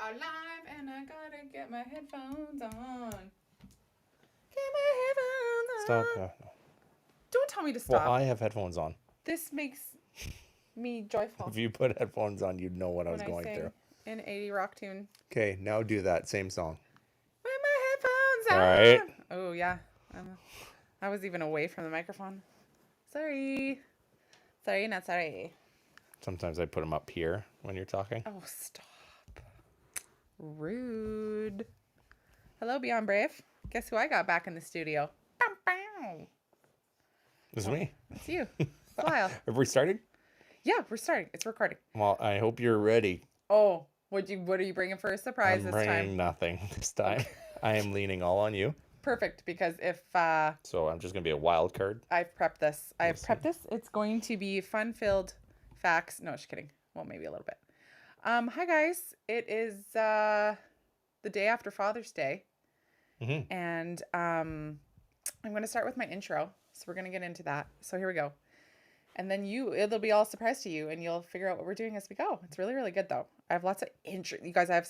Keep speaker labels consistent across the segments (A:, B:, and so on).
A: are live and I gotta get my headphones on. Get my headphones on.
B: Stop. No.
A: Don't tell me to stop.
B: Well, I have headphones on.
A: This makes me joyful.
B: If you put headphones on, you'd know what I was
A: when
B: going through.
A: An 80 rock tune.
B: Okay, now do that same song.
A: With my headphones on.
B: All right.
A: Oh, yeah. I was even away from the microphone. Sorry. Sorry, not sorry.
B: Sometimes I put them up here when you're talking.
A: Oh, stop. Rude. Hello, Beyond Brave. Guess who I got back in the studio? Bow, bow.
B: It's me.
A: It's you. It's Lyle.
B: Have we started?
A: Yeah, we're starting. It's recording.
B: Well, I hope you're ready.
A: Oh, what are you bringing for a surprise
B: I'm
A: this time?
B: bringing nothing this time. I am leaning all on you.
A: Perfect, because if
B: So I'm just gonna be a wild card.
A: I've prepped this. It's going to be fun-filled facts. No, just kidding. Well, maybe a little bit. Hi guys. It is the day after Father's Day.
B: Mm-hmm.
A: And I'm going to start with my intro. So we're going to get into that. So here we go. And then it'll be all a surprise to you and you'll figure out what we're doing as we go. It's really, really good though. I have lots of you guys, I've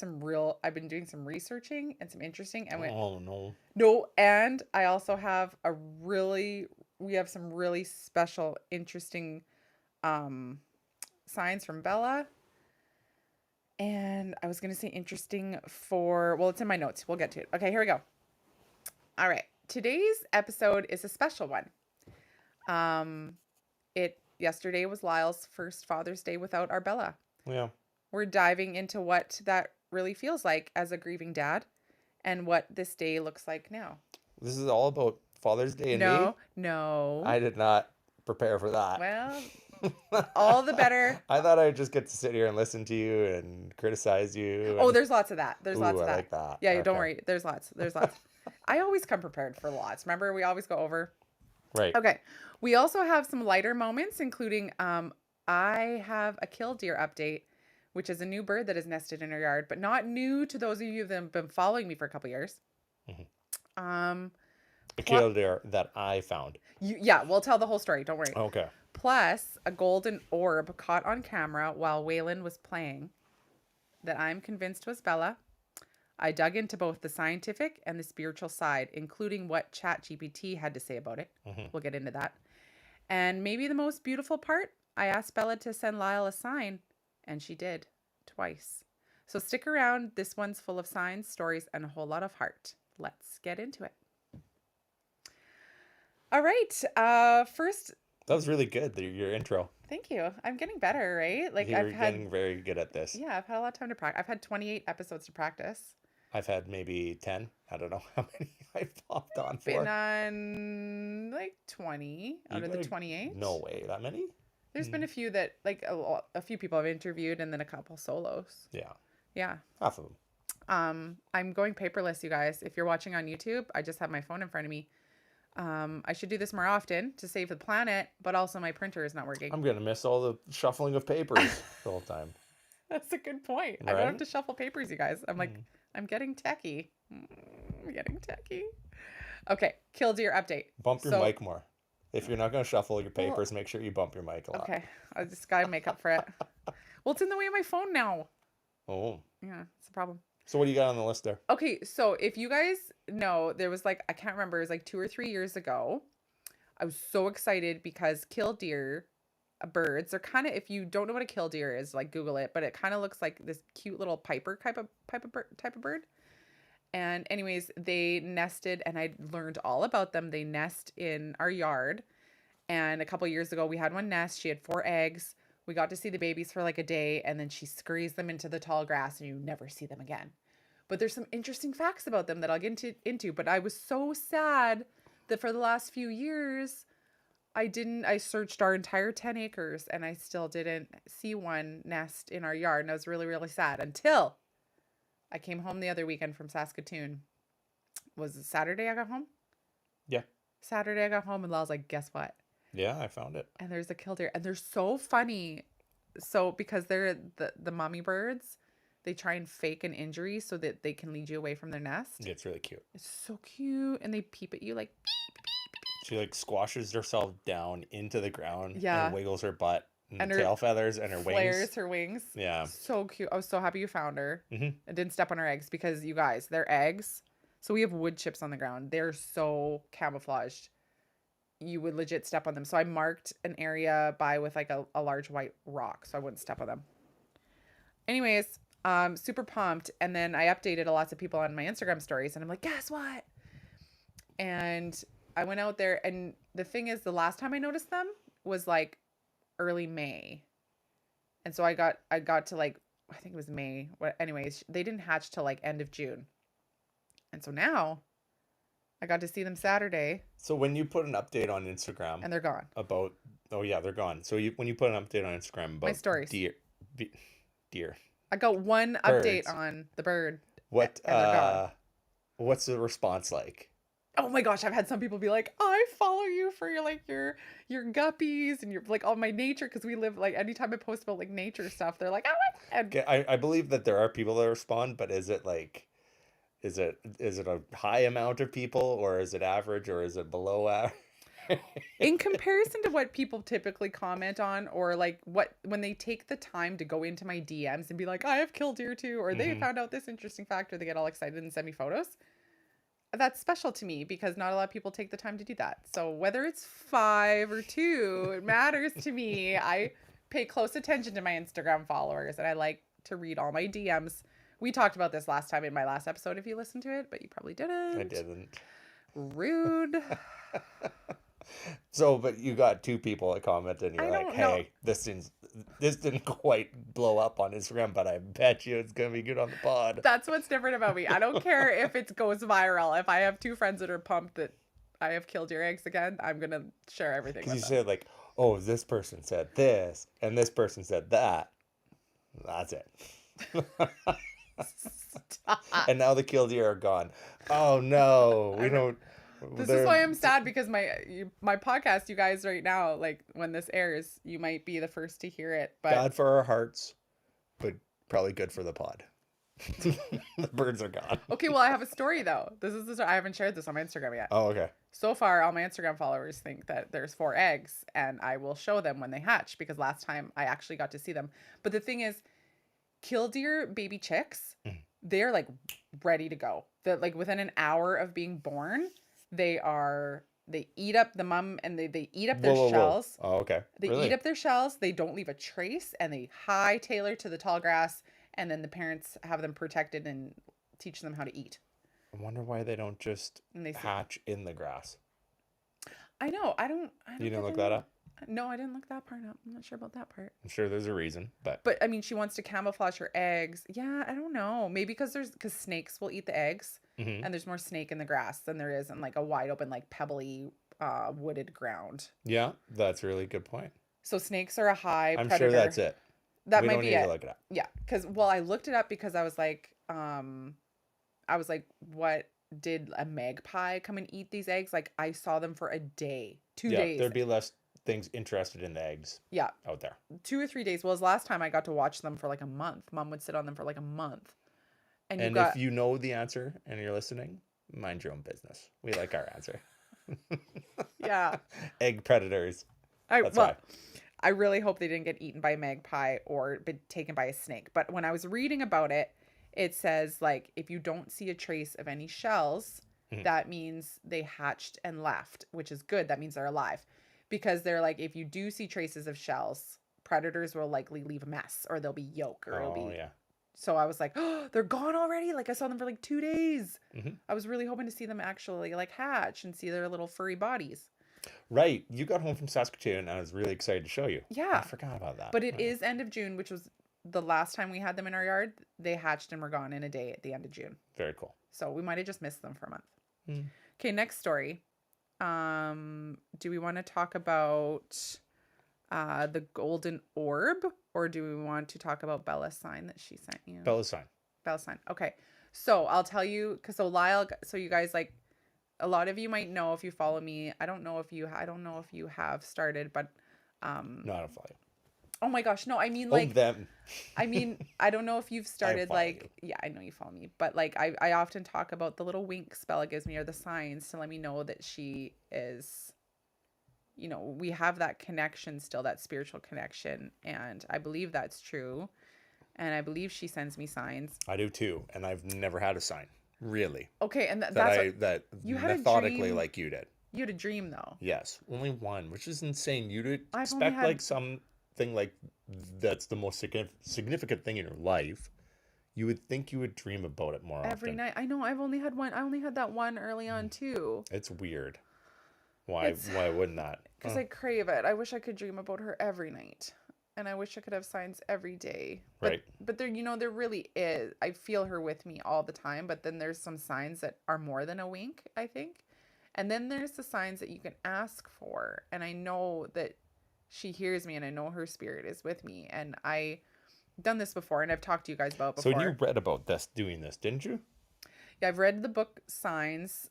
A: been doing some researching and some interesting.
B: Oh no.
A: No, and I also have we have some really special, interesting signs from Bella. And I was going to say interesting it's in my notes. We'll get to it. Okay, here we go. All right. Today's episode is a special one. Yesterday was Lyle's first Father's Day without our Bella.
B: Yeah.
A: We're diving into what that really feels like as a grieving dad and what this day looks like now.
B: This is all about Father's Day and me?
A: No.
B: I did not prepare for that.
A: Well, all the better.
B: I thought I'd just get to sit here and listen to you and criticize you.
A: Oh, there's lots of that. There's lots of that.
B: I like that.
A: Yeah,
B: Okay.
A: Don't worry. There's lots. I always come prepared for lots. Remember, we always go over.
B: Right.
A: Okay. We also have some lighter moments, including I have a Killdeer update, which is a new bird that is nested in our yard, but not new to those of you that have been following me for a couple years.
B: Mm-hmm. A Killdeer that I found.
A: We'll tell the whole story. Don't worry.
B: Okay.
A: Plus, a golden orb caught on camera while Waylon was playing that I'm convinced was Bella. I dug into both the scientific and the spiritual side, including what ChatGPT had to say about it.
B: Mm-hmm.
A: We'll get into that. And maybe the most beautiful part, I asked Bella to send Lyle a sign, and she did, twice. So stick around. This one's full of signs, stories, and a whole lot of heart. Let's get into it. All right. First...
B: That was really good, your intro.
A: Thank you. I'm getting better, right?
B: You're getting very good at this.
A: Yeah, I've had a lot of time to practice. I've had 28 episodes to practice.
B: I've had maybe 10. I don't know how many I've popped on for.
A: Been on like 20 out of the 28.
B: No way, that many?
A: There's been a few that a few people I've interviewed and then a couple solos.
B: Yeah.
A: Yeah.
B: Half of them.
A: I'm going paperless, you guys. If you're watching on YouTube, I just have my phone in front of me. I should do this more often to save the planet, but also my printer is not working.
B: I'm gonna miss all the shuffling of papers the whole time.
A: That's a good point.
B: Right?
A: I don't have to shuffle papers, you guys. I'm I'm getting techie. I'm getting techie. Okay, Killdeer update.
B: Bump your mic more. If you're not gonna shuffle your papers, make sure you bump your mic a lot.
A: Okay, I just gotta make up for it. Well, it's in the way of my phone now.
B: Oh.
A: Yeah, it's a problem.
B: So what do you got on the list there?
A: Okay, so if you guys know, there was I can't remember, it was 2 or 3 years ago. I was so excited because Killdeer birds are kind of, if you don't know what a Killdeer is, Google it, but it kind of looks like this cute little piper type of bird. And anyways, they nested, and I learned all about them. They nest in our yard. And a couple years ago, we had one nest. She had 4 eggs. We got to see the babies for a day, and then she scurries them into the tall grass, and you never see them again. But there's some interesting facts about them that I'll get into. But I was so sad that for the last few years, I searched our entire 10 acres, and I still didn't see one nest in our yard. And I was really, really sad until I came home the other weekend from Saskatoon. Was it Saturday I got home?
B: Yeah.
A: Saturday I got home, and Lyle's like, guess what?
B: Yeah, I found it.
A: And there's a Killdeer, and they're so funny. So because they're the mommy birds, they try and fake an injury so that they can lead you away from their nest.
B: Yeah, it's really cute.
A: It's so cute, and they peep at you beep, beep, beep, beep.
B: She squashes herself down into the ground
A: Yeah.
B: and wiggles her butt and
A: And
B: the
A: her
B: tail feathers and her
A: flares
B: wings.
A: her wings.
B: Yeah.
A: So cute. I was so happy you found her.
B: Hmm.
A: I didn't step on her eggs because you guys, they're eggs. So we have wood chips on the ground. They're so camouflaged. You would legit step on them. So I marked an area by with like a large white rock so I wouldn't step on them. Anyways, super pumped. And then I updated lots of people on my Instagram stories and I'm like, guess what? And I went out there and the thing is the last time I noticed them was like early May. And so I got to like I think it was May. What anyways, they didn't hatch till like end of June. And so now I got to see them Saturday
B: So when you put an update on Instagram
A: and they're gone.
B: about, oh yeah, they're gone. So when you put an update on Instagram
A: My
B: about
A: stories.
B: deer,
A: I got one
B: birds.
A: update on the bird
B: What
A: and they're gone.
B: what's the response like?
A: Oh my gosh, I've had some people be like, I follow you for your guppies and your like all my nature because we live like anytime I post about like nature stuff, they're like, oh my God.
B: Okay, I believe that there are people that respond, but is it like, is it a high amount of people, or is it average, or is it below average?
A: In comparison to what people typically comment on or like what when they take the time to go into my DMs and be like, I have Killdeer too, or they found out this interesting fact, or they get all excited and send me photos. That's special to me because not a lot of people take the time to do that. So whether it's 5 or 2, it matters to me. I pay close attention to my Instagram followers and I like to read all my DMs. We talked about this last time in my last episode if you listened to it, but you probably didn't.
B: I didn't.
A: Rude.
B: So, but you got 2 people that commented, and you're like, "Hey, this didn't quite blow up on Instagram, but I bet you it's gonna be good on the pod."
A: That's what's different about me. I don't care if it goes viral. If I have 2 friends that are pumped that I have killed your eggs again, I'm gonna share everything with
B: Because you
A: them.
B: said like, "Oh, this person said this, and this person said that." That's it.
A: Stop.
B: And now the Killdeer are gone. Oh no, we don't.
A: This is why I'm sad because my podcast, you guys, right now, like when this airs, you might be the first to hear it. But
B: Bad for our hearts, but probably good for the pod. The birds are gone.
A: okay, well, I have a story though. This is the story. I haven't shared this on my Instagram yet.
B: Oh, okay.
A: So far, all my Instagram followers think that there's 4 eggs, and I will show them when they hatch because last time I actually got to see them. But the thing is, Killdeer baby chicks, they're like ready to go. That like within an hour of being born, they eat up the mom and they eat up their shells.
B: Oh, okay.
A: They eat up their shells. They don't leave a trace, and they hightail to the tall grass. And then the parents have them protected and teach them how to eat.
B: I wonder why they don't just hatch in the grass.
A: I know. I don't.
B: You didn't look that up?
A: No, I didn't look that part up. I'm not sure about that part.
B: I'm sure there's a reason, but
A: I mean, she wants to camouflage her eggs. Yeah, I don't know. Maybe because snakes will eat the eggs, and there's more snake in the grass than there is in like a wide open, like pebbly, wooded ground.
B: Yeah, that's a really good point.
A: So snakes are a high
B: I'm
A: predator.
B: sure that's it.
A: That
B: we
A: might
B: don't
A: be
B: need
A: it.
B: to look it up.
A: Yeah, because I looked it up because I was like, what did a magpie come and eat these eggs? Like I saw them for a day, 2 days.
B: There'd be less things interested in the eggs.
A: Yeah,
B: out there.
A: 2 or 3 days. Well, last time I got to watch them for like a month. Mom would sit on them for like a month.
B: And if you know the answer and you're listening, mind your own business. We like our answer.
A: Yeah.
B: Egg predators.
A: Why. I really hope they didn't get eaten by a magpie or been taken by a snake. But when I was reading about it, it says like if you don't see a trace of any shells, that means they hatched and left, which is good. That means they're alive. Because they're like, if you do see traces of shells, predators will likely leave a mess or they'll be yolk or it'll be.
B: Yeah.
A: So I was like, oh, they're gone already. Like I saw them for like 2 days. I was really hoping to see them actually like hatch and see their little furry bodies.
B: Right. You got home from Saskatoon and I was really excited to show you.
A: Yeah.
B: I forgot about that.
A: But it is end of June, which was the last time we had them in our yard. They hatched and were gone in a day at the end of June.
B: Very cool.
A: So we might have just missed them for a month. Okay, next story. Do we want to talk about the golden orb, or do we want to talk about Bella's sign that she sent you?
B: Bella's sign.
A: Bella's sign. Okay. So I'll tell you, Lyle, so you guys, like, a lot of you might know if you follow me. I don't know if you have started, but
B: no, I don't follow you.
A: oh my gosh, no, I mean like
B: them.
A: I mean, I don't know if you've started like
B: you.
A: yeah, I know you follow me, but like I often talk about the little winks Bella gives me or the signs to let me know that she is you know, we have that connection still, that spiritual connection. And I believe that's true. And I believe she sends me signs.
B: I do too. And I've never had a sign, really.
A: Okay. And
B: That
A: you had a
B: methodically
A: dream.
B: like you did.
A: You had a dream though.
B: Yes. Only one, which is insane. You'd
A: I've only
B: expect
A: had
B: like something like that's the most significant thing in your life. You would think you would dream about it more
A: every
B: often.
A: night. I know. I've only had one. I only had that one early on too.
B: It's weird. Why wouldn't that?
A: Because I crave it. I wish I could dream about her every night. And I wish I could have signs every day.
B: Right.
A: But there, you know, there really is. I feel her with me all the time. But then there's some signs that are more than a wink, I think. And then there's the signs that you can ask for. And I know that she hears me, and I know her spirit is with me. And I've done this before, and I've talked to you guys about it before.
B: So you read about doing this, didn't you?
A: Yeah, I've read the book Signs.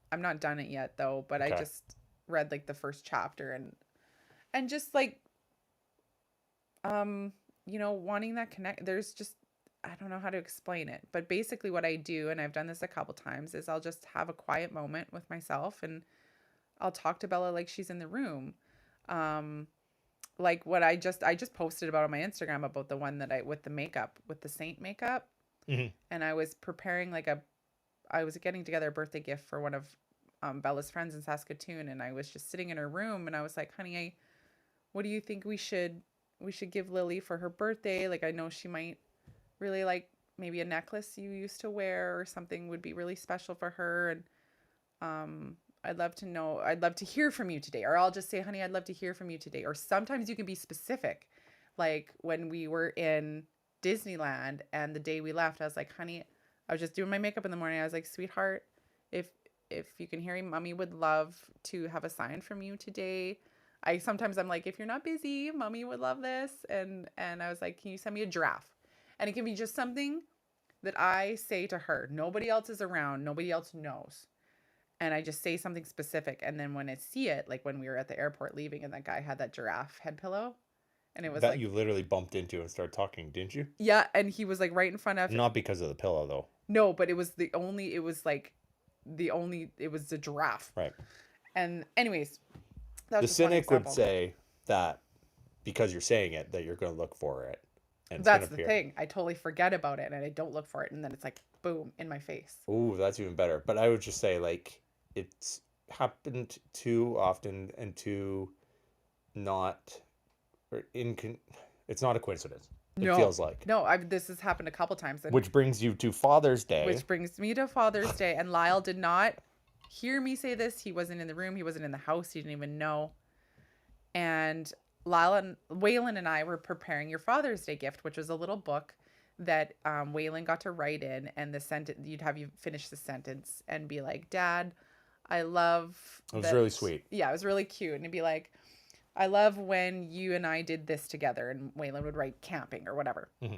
A: I'm not done it yet though, but okay. I just read like the first chapter and just like you know, wanting that connect. There's just, I don't know how to explain it, but basically what I do, and I've done this a couple times, is I'll just have a quiet moment with myself and I'll talk to Bella like she's in the room. Like what I just posted about on my Instagram about the one that with the makeup, with the saint makeup.
B: Mm-hmm.
A: And I was preparing I was getting together a birthday gift for one of Bella's friends in Saskatoon, and I was just sitting in her room and I was like, honey, what do you think we should give Lily for her birthday? Like, I know she might really like maybe a necklace you used to wear or something would be really special for her. And I'd love to hear from you today. Or I'll just say, honey, I'd love to hear from you today. Or sometimes you can be specific. Like when we were in Disneyland and the day we left, I was like, honey, I was just doing my makeup in the morning. I was like, sweetheart, if you can hear me, mommy would love to have a sign from you today. I'm like, if you're not busy, mommy would love this. And I was like, can you send me a giraffe? And it can be just something that I say to her. Nobody else is around. Nobody else knows. And I just say something specific. And then when I see it, like when we were at the airport leaving and that guy had that giraffe head pillow. And it was
B: that
A: like,
B: you literally bumped into and started talking, didn't you?
A: Yeah. And he was like right in front of.
B: Not because of the pillow though.
A: No, but it was the giraffe.
B: Right.
A: And anyways.
B: The cynic would say that because you're saying it, that you're going to look for it. And
A: that's the thing. I totally forget about it and I don't look for it. And then it's like, boom, in my face.
B: Ooh, that's even better. But I would just say, like, it's happened too often and too not, it's not a coincidence. It feels like.
A: No, this has happened a couple times.
B: Which brings you to Father's Day.
A: Which brings me to Father's Day. And Lyle did not hear me say this. He wasn't in the room. He wasn't in the house. He didn't even know. And Waylon and I were preparing your Father's Day gift, which was a little book that Waylon got to write in, and the sentence you finish the sentence and be like, Dad, I love.
B: It was really sweet.
A: Yeah, it was really cute, and it'd be like, I love when you and I did this together, and Waylon would write camping or whatever.
B: Mm-hmm.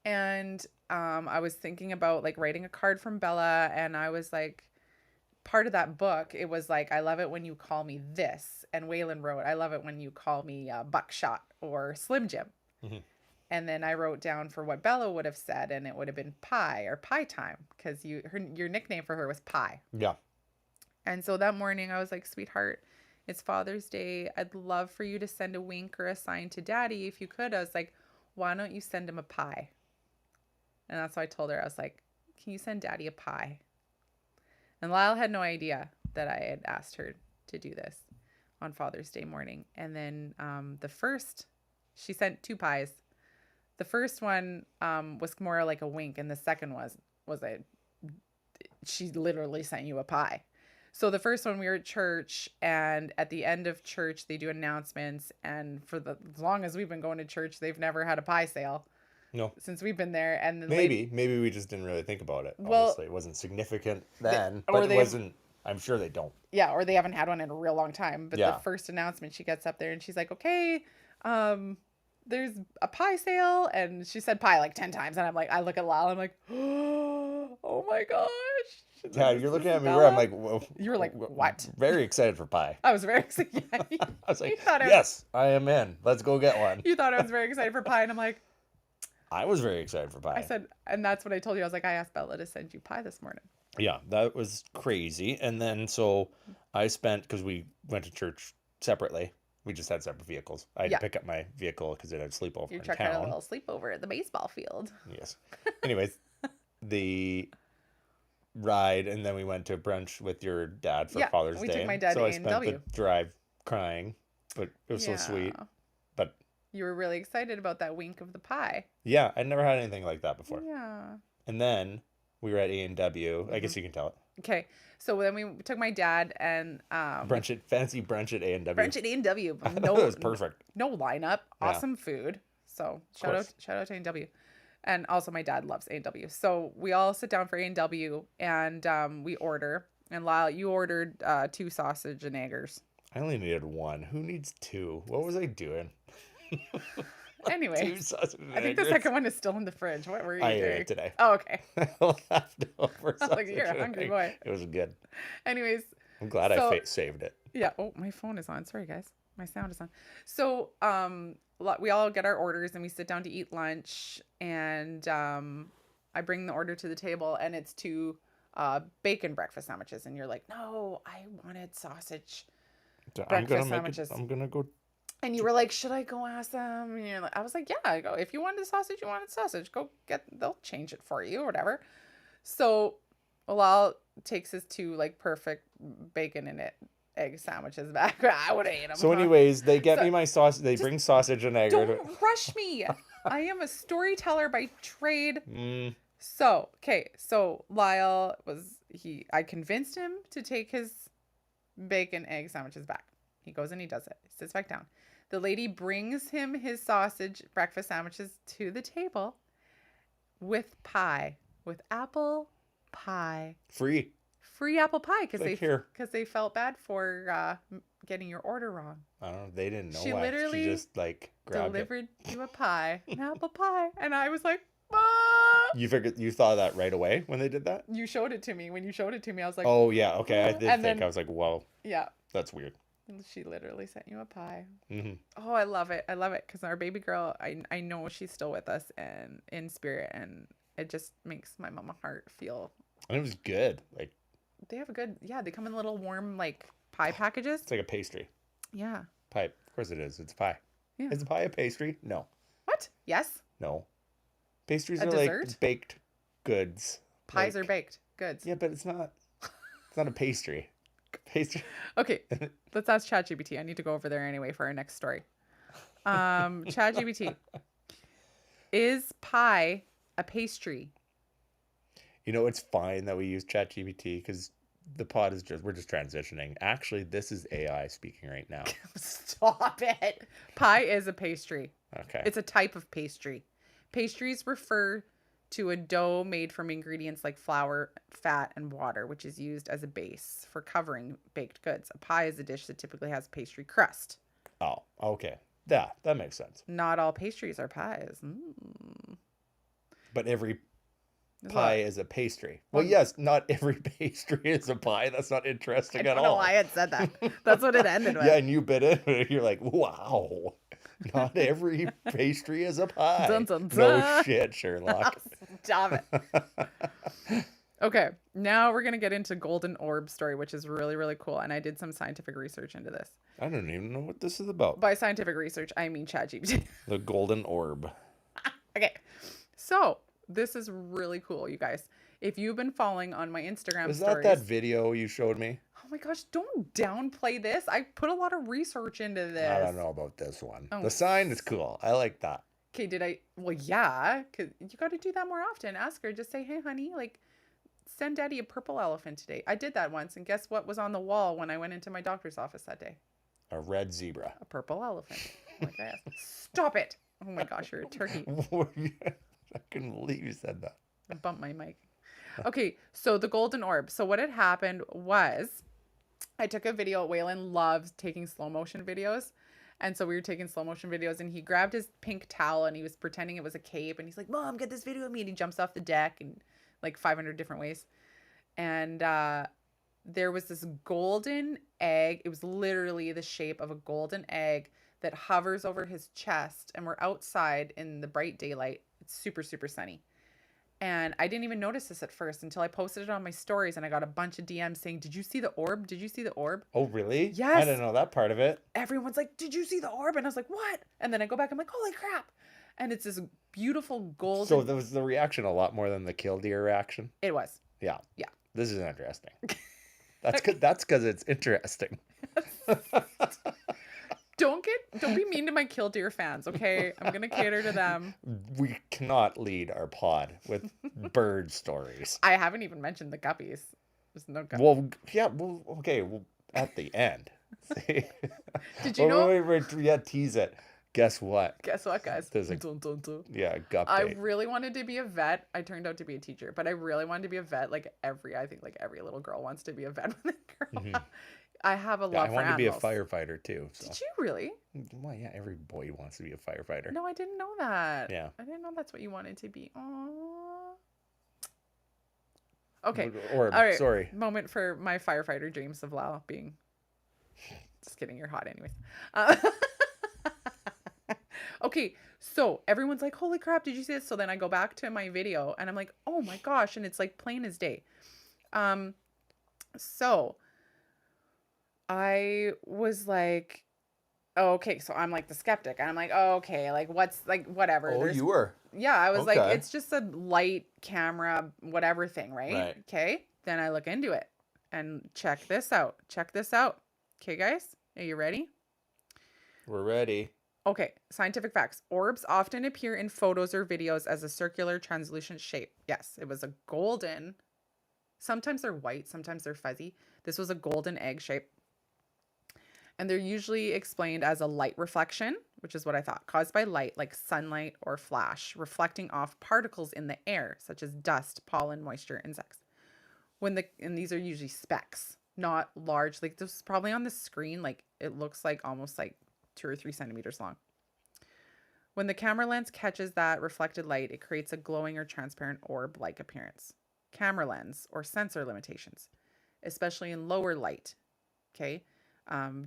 A: And I was thinking about like writing a card from Bella, and I was like, part of that book, it was like, I love it when you call me this. And Waylon wrote, I love it when you call me Buckshot or Slim Jim. Mm-hmm. And then I wrote down for what Bella would have said, and it would have been Pie or Pie Time, because your nickname for her was Pie.
B: Yeah.
A: And so that morning I was like, sweetheart, it's Father's Day. I'd love for you to send a wink or a sign to Daddy if you could. I was like, why don't you send him a pie? And that's what I told her. I was like, can you send Daddy a pie? And Lyle had no idea that I had asked her to do this on Father's Day morning. And then she sent 2 pies. The first one was more like a wink, and the second was she literally sent you a pie. So the first one, we were at church, and at the end of church, they do announcements. And for as long as we've been going to church, they've never had a pie sale.
B: No.
A: Since we've been there. And
B: maybe we just didn't really think about it. Obviously, it wasn't significant then, but it wasn't. I'm sure they don't.
A: Yeah, or they haven't had one in a real long time. But the first announcement, she gets up there and she's like, okay, there's a pie sale. And she said pie like 10 times. And I'm like, I look at Lyle, I'm like, oh my gosh.
B: Yeah, you're looking at me where I'm like, whoa.
A: You were like, what?
B: Very excited for pie.
A: I was very excited. Yeah.
B: I was like, yes, I am in. Let's go get one.
A: You thought I was very excited for pie. And I'm like,
B: I was very excited for pie.
A: I said, and that's what I told you. I was like, I asked Bella to send you pie this morning.
B: Yeah, that was crazy. And then so I spent, because we went to church separately. We just had separate vehicles. I had to
A: Yeah.
B: pick up my vehicle because it had a sleepover
A: Your
B: in
A: truck had a
B: town.
A: little sleepover at the baseball field.
B: Yes. Anyways, the ride, and then we went to brunch with your dad for
A: Yeah.
B: Father's
A: We took
B: Day.
A: my dad to
B: So I spent the
A: A&W.
B: drive crying, but it was so
A: Yeah.
B: sweet. But
A: You were really excited about that wink of the pie.
B: yeah, I'd never had anything like that before.
A: Yeah.
B: And then we were at A&W. I
A: Hmm.
B: guess you can tell it.
A: Okay. So then we took my dad and we
B: Fancy brunch at A&W.
A: brunch at A&W.
B: I thought it
A: No,
B: was perfect.
A: no lineup.
B: Yeah,
A: Awesome food. So
B: of course.
A: shout out to A&W. And also my dad loves A&W. So we all sit down for A&W and we order. And Lyle, you ordered 2 sausage and eggers.
B: I only needed one. Who needs two? What was I doing?
A: Anyway,
B: Two sausage and
A: I think the
B: eggers.
A: second one is still in the fridge. What were you
B: I ate
A: doing?
B: it today.
A: Oh, okay.
B: Leftover
A: I was like,
B: sausage
A: you're a
B: and
A: hungry
B: egg.
A: boy.
B: It was good.
A: Anyways,
B: I'm glad
A: so
B: I saved it.
A: yeah. Oh, my phone is on. Sorry, guys. My sound is on. So, we all get our orders and we sit down to eat lunch. And I bring the order to the table, and it's 2 bacon breakfast sandwiches. And you're like, no, I wanted sausage
B: So
A: breakfast sandwiches.
B: I'm gonna go.
A: And you were like, should I go ask them? And you're like, I was like, yeah. I go, if you wanted sausage, you wanted sausage. Go get. They'll change it for you or whatever. So, Lal takes his 2 like perfect bacon and egg sandwiches back. I would have ate them.
B: So, anyways, they get
A: So,
B: me my sausage. They
A: just
B: bring sausage and egg.
A: don't rush me. I am a storyteller by trade.
B: Mm,
A: So, okay. So Lyle I convinced him to take his bacon egg sandwiches back. He goes and he does it. He sits back down. The lady brings him his sausage breakfast sandwiches to the table with pie, with apple pie.
B: free.
A: Free apple pie because
B: Like here.
A: they felt bad for getting your order wrong.
B: I don't know. They didn't know
A: She
B: why.
A: literally
B: She just like grabbed it.
A: Delivered you a pie, an apple pie, and I was like, ah!
B: You thought that right away when they did that?
A: You showed it to me. When you showed it to me, I was like,
B: Oh yeah, okay. I did
A: and
B: think
A: then
B: I was like, whoa,
A: yeah,
B: that's weird.
A: she literally sent you a pie.
B: Hmm.
A: Oh, I love it. I love it because our baby girl, I know she's still with us and in spirit, and it just makes my mama heart feel.
B: And it was good. Like
A: They have a good, yeah. They come in little warm like pie packages.
B: it's like a pastry.
A: Yeah.
B: Pie. Of course it is. It's pie.
A: Yeah.
B: Is a pie a pastry? No.
A: What? Yes.
B: No. Pastries
A: A
B: are
A: dessert?
B: like baked goods.
A: Pies
B: Like-
A: are baked goods.
B: Yeah, but it's not. It's not a pastry. Pastry.
A: Okay, let's ask ChatGPT. I need to go over there anyway for our next story. ChatGPT, is pie a pastry?
B: You know, it's fine that we use ChatGPT because the pod is we're just transitioning. Actually, this is AI speaking right now.
A: Stop it. Pie is a pastry.
B: Okay.
A: It's a type of pastry. Pastries refer to a dough made from ingredients like flour, fat, and water, which is used as a base for covering baked goods. A pie is a dish that typically has pastry crust.
B: Oh, okay. Yeah, that makes sense.
A: Not all pastries are pies. Mm.
B: But every
A: There's
B: pie
A: a lot.
B: is a pastry. Well, yes, not every pastry is a pie. That's not
A: I
B: interesting
A: don't
B: at
A: know
B: all.
A: why I had said that. That's what it ended with.
B: Yeah, and you bit it. You're like, wow. Not every pastry is a pie.
A: Dun, dun,
B: No
A: dun.
B: shit, Sherlock.
A: Stop it. Okay, now we're going to get into golden orb story, which is really, really cool. And I did some scientific research into this.
B: I don't even know what this is about.
A: By scientific research, I mean ChatGPT.
B: The golden orb.
A: Okay, so this is really cool, you guys. If you've been following on my Instagram
B: Is
A: stories.
B: that video you showed me?
A: Oh my gosh, don't downplay this. I put a lot of research into this.
B: I don't know about this one.
A: Oh.
B: The sign is cool. I like that.
A: Okay, did I? Well, yeah, because you got to do that more often. Ask her, just say, hey, honey, like, send daddy a purple elephant today. I did that once, and guess what was on the wall when I went into my doctor's office that day?
B: A red zebra.
A: A purple elephant. Like I asked. Stop it. Oh my gosh, you're a turkey.
B: I couldn't believe you said that.
A: I bumped my mic. Okay, so the golden orb. So what had happened was I took a video. Waylon loves taking slow motion videos. And so we were taking slow motion videos, and he grabbed his pink towel and he was pretending it was a cape. And he's like, Mom, get this video of me. And he jumps off the deck in like 500 different ways. And there was this golden egg. It was literally the shape of a golden egg that hovers over his chest. And we're outside in the bright daylight. It's super, super sunny. And I didn't even notice this at first until I posted it on my stories and I got a bunch of DMs saying, "Did you see the orb? Did you see the orb?"
B: Oh, really? I
A: Yes.
B: didn't know that part of it.
A: Everyone's like, "Did you see the orb?" And I was like, "What?" And then I go back, I'm like, "Holy crap." And it's this beautiful
B: So
A: golden.
B: there was the reaction a lot more than the Killdeer reaction.
A: It was.
B: Yeah.
A: Yeah.
B: This is interesting. That's good. That's because it's interesting.
A: Don't be mean to my Killdeer fans, okay? I'm gonna cater to them.
B: We cannot lead our pod with bird stories.
A: I haven't even mentioned the guppies. There's no guppies.
B: Well, yeah. Well, okay. Well, at the end. See?
A: Did you know?
B: Wait, yeah, tease it. Guess what?
A: Guess what, guys?
B: There's a
A: Dun, dun, dun.
B: yeah, gup
A: I
B: date.
A: really wanted to be a vet. I turned out to be a teacher, but I really wanted to be a vet. Like I think like every little girl wants to be a vet when they grow up. I have a
B: Yeah, I
A: love for
B: wanted to be a
A: animals.
B: firefighter too. So.
A: Did you really?
B: Well, yeah, every boy wants to be a firefighter.
A: No, I didn't know that.
B: Yeah.
A: I didn't know that's what you wanted to be. Aww. Okay.
B: Or
A: All right.
B: sorry.
A: Moment for my firefighter dreams of Lyle being. Just kidding. You're hot, anyways. Okay. So everyone's like, "Holy crap! Did you see this?" So then I go back to my video and I'm like, "Oh my gosh!" And it's like plain as day. So I was like, oh, okay, so I'm like the skeptic, and I'm like, oh, okay, like what's like whatever.
B: Oh,
A: There's,
B: you were.
A: yeah, I was like,
B: Okay.
A: it's just a light camera, whatever thing, right?
B: Right.
A: Okay, then I look into it and check this out. Check this out. Okay, guys, are you ready?
B: We're ready.
A: Okay, scientific facts. Orbs often appear in photos or videos as a circular, translucent shape. Yes, it was a golden. Sometimes they're white, sometimes they're fuzzy. This was a golden egg shape. And they're usually explained as a light reflection, which is what I thought, caused by light like sunlight or flash, reflecting off particles in the air, such as dust, pollen, moisture, insects. And these are usually specks, not large. Like this is probably on the screen, like it looks like almost like 2 or 3 centimeters long. When the camera lens catches that reflected light, it creates a glowing or transparent orb-like appearance. Camera lens or sensor limitations, especially in lower light. Okay.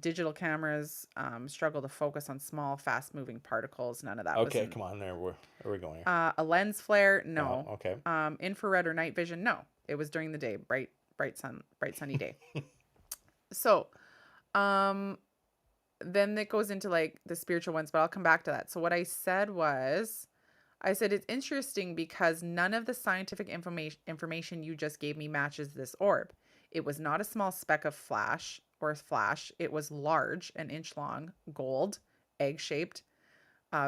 A: Digital cameras struggle to focus on small, fast-moving particles. None of that.
B: Okay, come on. Where are we going?
A: A lens flare, no.
B: Oh, okay.
A: Infrared or night vision, no. It was during the day, bright sunny day. So, then it goes into like the spiritual ones, but I'll come back to that. So what I said it's interesting because none of the scientific information you just gave me matches this orb. It was not a small speck of flash. It was large, an inch long, gold, egg-shaped.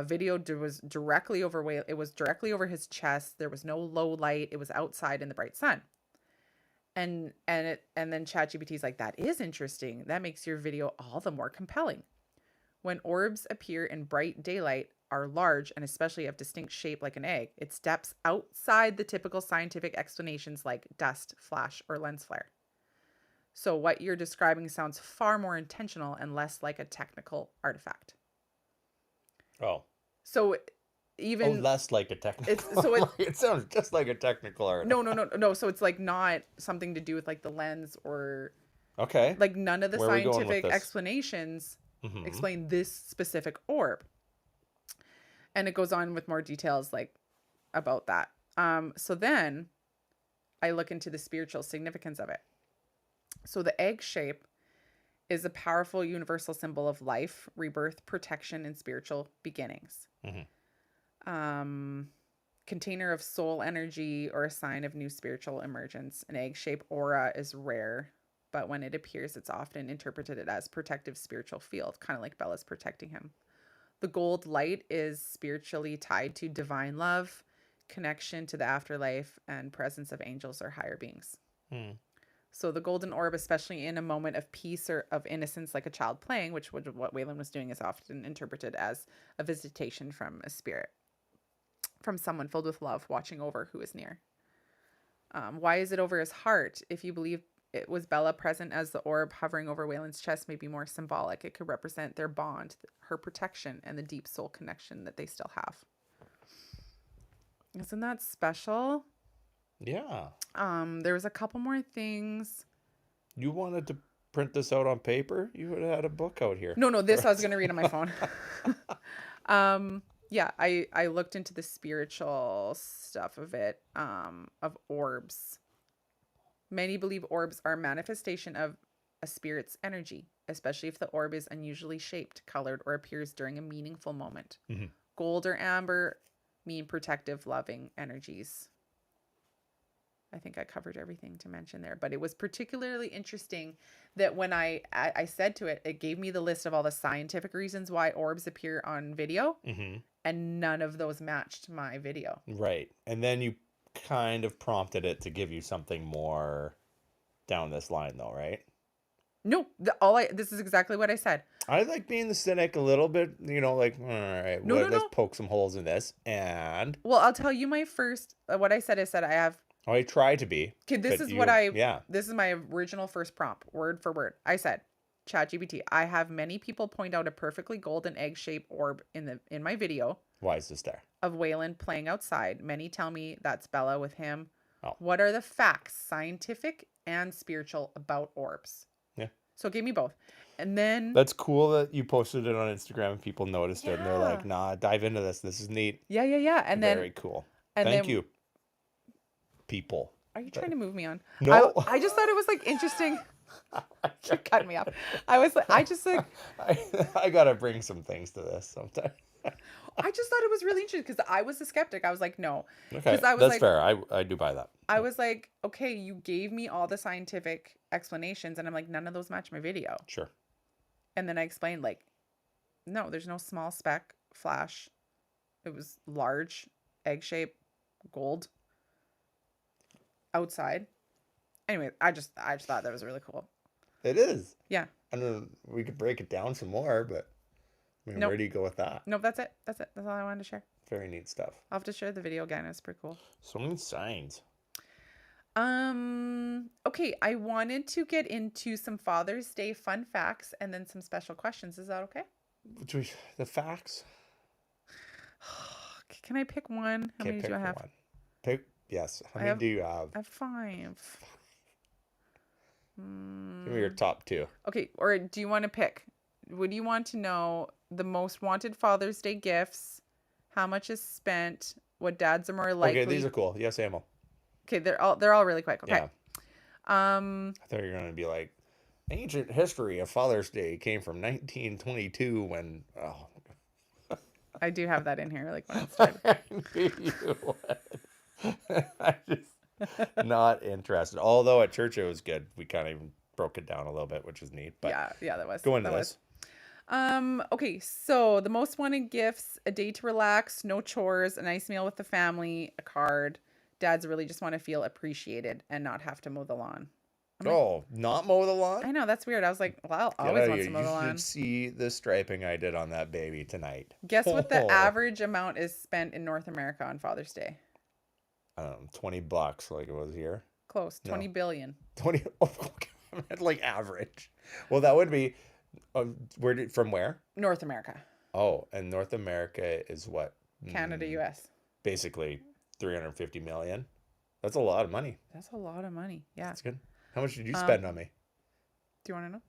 A: Video was directly over It was directly over his chest. There was no low light. It was outside in the bright sun. And then ChatGPT's like, that is interesting. That makes your video all the more compelling. When orbs appear in bright daylight, are large, and especially have distinct shape like an egg, it steps outside the typical scientific explanations like dust, flash, or lens flare. So what you're describing sounds far more intentional and less like a technical artifact.
B: Oh.
A: So even
B: less like a technical. It sounds just like a technical artifact.
A: No. So it's like not something to do with like the lens or
B: okay.
A: Like none of the
B: Where are we going with
A: scientific
B: this?
A: explanations explain this specific orb. And it goes on with more details like about that. So then I look into the spiritual significance of it. So the egg shape is a powerful universal symbol of life, rebirth, protection, and spiritual beginnings. Container of soul energy or a sign of new spiritual emergence. An egg-shaped aura is rare, but when it appears, it's often interpreted as protective spiritual field, kind of like Bella's protecting him. The gold light is spiritually tied to divine love, connection to the afterlife, and presence of angels or higher beings. So the golden orb, especially in a moment of peace or of innocence, like a child playing, which was what Waylon was doing, is often interpreted as a visitation from a spirit, from someone filled with love, watching over who is near. Why is it over his heart? If you believe it was Bella present as the orb hovering over Waylon's chest, may be more symbolic. It could represent their bond, her protection, and the deep soul connection that they still have. Isn't that special?
B: Yeah.
A: There was a couple more things.
B: You wanted to print this out on paper? You would have had a book out here.
A: No, this I was going to read on my phone. Yeah, I looked into the spiritual stuff of it, of orbs. Many believe orbs are a manifestation of a spirit's energy, especially if the orb is unusually shaped, colored, or appears during a meaningful moment.
B: Mm-hmm.
A: Gold or amber mean protective, loving energies. I think I covered everything to mention there, but it was particularly interesting that when I said to it, it gave me the list of all the scientific reasons why orbs appear on video,
B: Mm-hmm.
A: and none of those matched my video.
B: Right. And then you kind of prompted it to give you something more down this line, though, right?
A: No, this is exactly what I said.
B: I like being the cynic a little bit, like, all right,
A: No, no,
B: let's
A: no.
B: poke some holes in this. And
A: Well, I'll tell you my first, what I said. I said I have,
B: I try to be.
A: okay, this
B: But
A: is what
B: yeah.
A: this is my original first prompt, word for word. I said, ChatGPT, I have many people point out a perfectly golden egg-shaped orb in my video
B: Why is this there?
A: of Wayland playing outside. Many tell me that's Bella with him.
B: Oh.
A: What are the facts, scientific and spiritual, about orbs?
B: Yeah.
A: So it gave me both. And then
B: That's cool that you posted it on Instagram and people noticed it and they're like,
A: Yeah.
B: nah, dive into this. This is neat.
A: Yeah. And
B: Very
A: then
B: cool.
A: and
B: Thank
A: then
B: you, people.
A: Are you trying to move me on?
B: No.
A: I just thought it was like interesting. You're cutting me off. I was like,
B: I gotta bring some things to this sometime.
A: I just thought it was really interesting because I was a skeptic. I was like, no.
B: Okay,
A: I was
B: that's
A: like,
B: fair. I do buy that.
A: I was like, okay, you gave me all the scientific explanations, and I'm like, none of those match my video.
B: Sure.
A: And then I explained, like, no, there's no small speck flash. It was large, egg shape, gold outside. Anyway, I just thought that was really cool.
B: It is.
A: Yeah.
B: I don't know. We could break it down some more, but I mean,
A: Nope.
B: where do you go with that?
A: Nope, that's it. That's all I wanted to share.
B: Very neat stuff.
A: I'll have to share the video again. It's pretty cool.
B: So many signs.
A: Okay, I wanted to get into some Father's Day fun facts and then some special questions. Is that okay?
B: The facts.
A: Can I pick one? How many do I have?
B: One. Yes. How many do you have?
A: I have 5.
B: Give me your top 2.
A: Okay, or do you want to pick? Would you want to know the most wanted Father's Day gifts? How much is spent? What dads are more likely?
B: Okay, these are cool. Yes, ammo.
A: Okay, they're all really quick. Okay.
B: Yeah. I thought you were gonna be like, ancient history of Father's Day came from 1922 when. Oh.
A: I do have that in here, like when it started.
B: I knew you would. I just not interested. Although at church it was good. We kind of even broke it down a little bit, which is neat. But
A: yeah, that was.
B: Go into this.
A: Okay, so the most wanted gifts: a day to relax, no chores, a nice meal with the family, a card. Dads really just want to feel appreciated and not have to mow the lawn.
B: Not mow the lawn?
A: I know, that's weird. I was like, well, I always want to mow the lawn.
B: You should see the striping I did on that baby tonight.
A: Guess what the average amount is spent in North America on Father's Day?
B: $20 like it was here.
A: Close. 20 billion.
B: 20. Oh, like average. Well, that would be from where?
A: North America.
B: Oh, and North America is what?
A: Canada, US.
B: Basically 350 million. That's a lot of money.
A: That's a lot of money. Yeah.
B: That's good. How much did you spend on me?
A: Do you want to know?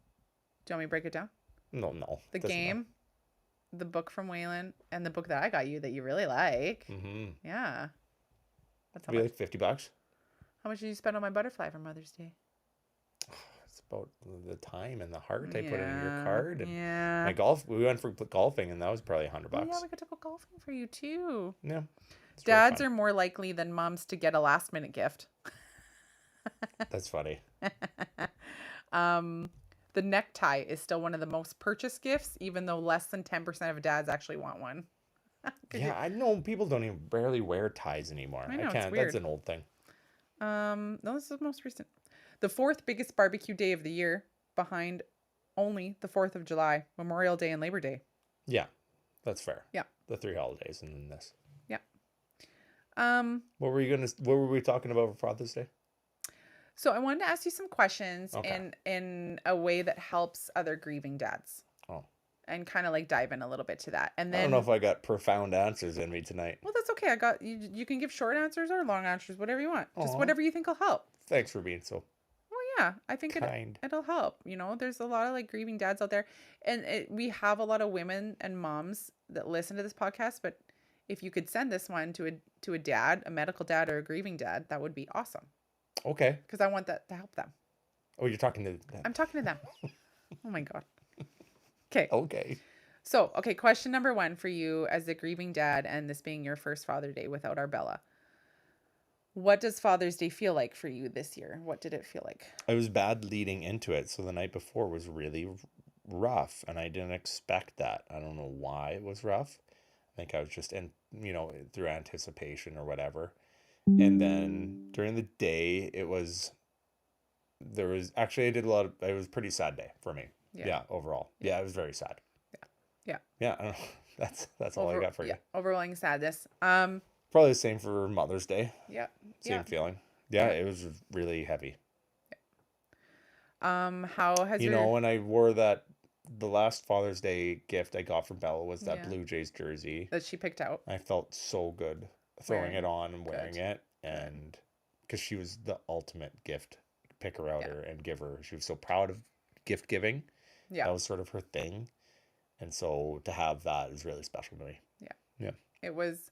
A: Do you want me to break it down?
B: No.
A: The game, the book from Wayland, and the book that I got you that you really like.
B: Mm-hmm.
A: Yeah. That's how
B: Maybe
A: much.
B: like $50.
A: How much did you spend on my butterfly for Mother's Day?
B: It's about the time and the heart I put in your card. And
A: yeah.
B: my golf. We went for golfing, and that was probably $100.
A: Oh, yeah, we got to go golfing for you too.
B: Yeah.
A: Dads are more likely than moms to get a last minute gift.
B: That's funny.
A: The necktie is still one of the most purchased gifts, even though less than 10% of dads actually want one.
B: Yeah, I know people don't even barely wear ties anymore.
A: I know,
B: can't.
A: it's weird.
B: That's an old thing.
A: No, this is the most recent. The 4th biggest barbecue day of the year, behind only the 4th of July, Memorial Day, and Labor Day.
B: Yeah, that's fair.
A: Yeah.
B: The 3 holidays and then this.
A: Yeah.
B: What were we talking about for Father's Day?
A: So I wanted to ask you some questions
B: Okay.
A: in a way that helps other grieving dads.
B: Oh.
A: And kind of like dive in a little bit to that. And then
B: I don't know if I got profound answers in me tonight.
A: Well, that's okay. I got you. You can give short answers or long answers, whatever you want. Just
B: Aw.
A: whatever you think will help.
B: Thanks for being so
A: Well, yeah, I think
B: kind.
A: it'll help. You know, there's a lot of like grieving dads out there, and we have a lot of women and moms that listen to this podcast, but if you could send this one to a dad, a medical dad or a grieving dad, that would be awesome.
B: Okay.
A: Because I want that to help them.
B: Oh, you're talking to them.
A: I'm talking to them. Oh my God. Okay.
B: Okay.
A: So, okay, question number 1 for you as a grieving dad, and this being your first Father's Day without our Bella. What does Father's Day feel like for you this year? What did it feel like?
B: It was bad leading into it, so the night before was really rough, and I didn't expect that. I don't know why it was rough. I think I was just in, through anticipation or whatever. And then during the day, it was it was a pretty sad day for me. Yeah, overall. Yeah, it was very sad.
A: Yeah.
B: Yeah, I don't know. That's all I got for you.
A: Overwhelming sadness.
B: Probably the same for Mother's Day.
A: Yeah.
B: Same feeling. Yeah, it was really heavy.
A: How has
B: when I wore the last Father's Day gift I got from Bella was that Blue Jays jersey
A: that she picked out?
B: I felt so good throwing it on and wearing it, and because she was the ultimate gift picker-outer and giver. She was so proud of gift giving. Yeah, that was sort of her thing, and so to have that is really special to me. Yeah.
A: It was.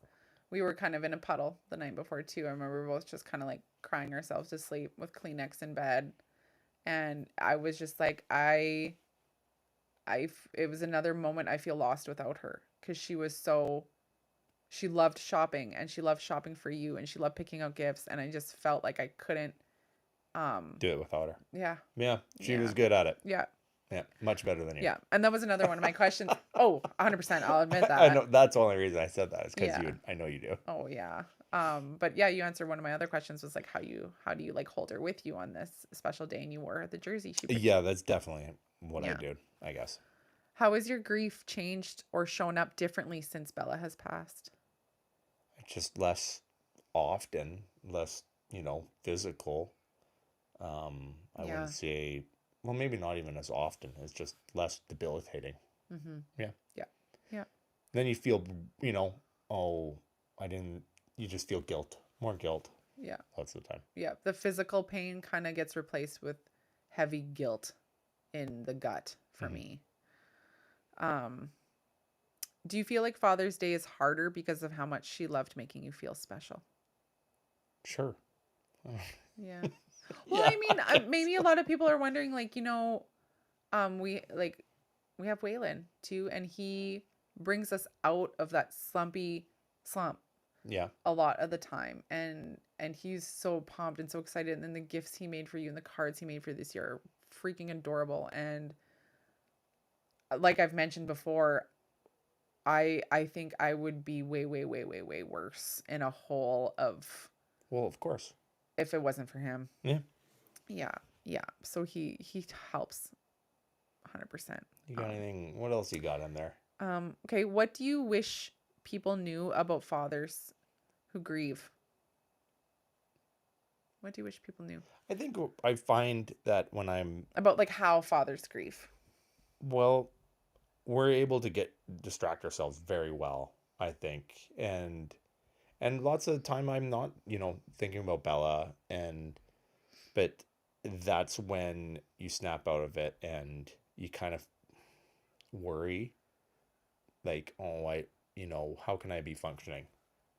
A: We were kind of in a puddle the night before too. I remember we were both just kind of like crying ourselves to sleep with Kleenex in bed, and I was just like, it was another moment I feel lost without her, because she loved shopping, and she loved shopping for you, and she loved picking out gifts, and I just felt like I couldn't
B: do it without her.
A: Yeah.
B: She was good at it.
A: Yeah,
B: much better than you.
A: Yeah, and that was another one of my questions. 100%, I'll admit that.
B: I know, that's the only reason I said that is because I know you do.
A: Oh yeah. But yeah, you answered one of my other questions, was like how do you like hold her with you on this special day, and you wore the jersey she picked.
B: Yeah, that's definitely what I did, I guess.
A: How has your grief changed or shown up differently since Bella has passed?
B: Just less often, less, physical. I wouldn't say, well, maybe not even as often. It's just less debilitating.
A: Mm-hmm.
B: Yeah.
A: Yeah.
B: Then you feel, you just feel guilt, more guilt.
A: Yeah.
B: Lots of the time.
A: Yeah. The physical pain kind of gets replaced with heavy guilt in the gut for me. Do you feel like Father's Day is harder because of how much she loved making you feel special?
B: Sure.
A: Yeah. Well, I mean, maybe a lot of people are wondering, like, we have Waylon too, and he brings us out of that slump a lot of the time, and he's so pumped and so excited, and then the gifts he made for you and the cards he made for this year are freaking adorable. And like I've mentioned before, I think I would be way, way, way, way, way worse in a hole of,
B: well, of course,
A: if it wasn't for him. Yeah. So he helps 100%.
B: You got anything? What else you got in there?
A: Okay. What do you wish people knew about fathers who grieve? What do you wish people knew?
B: I think I find that when I'm
A: about like how fathers grieve.
B: Well, we're able to distract ourselves very well, I think. And lots of the time I'm not, thinking about Bella, but that's when you snap out of it and you kind of worry, like, how can I be functioning?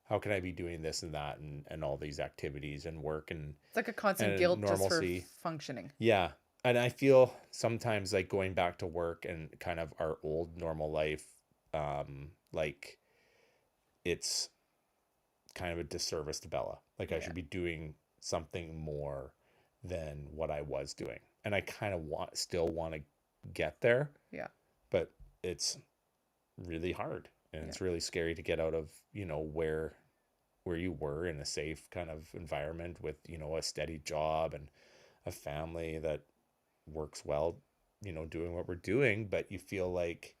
B: How can I be doing this and that and all these activities and work, and
A: it's like a constant guilt normalcy. Just for functioning.
B: Yeah. And I feel sometimes like going back to work and kind of our old normal life, like it's kind of a disservice to Bella. Like I should be doing something more than what I was doing. And I kind of still want to get there. Yeah. But it's really hard, and it's really scary to get out of, where you were in a safe kind of environment with, a steady job and a family that works well, doing what we're doing, but you feel like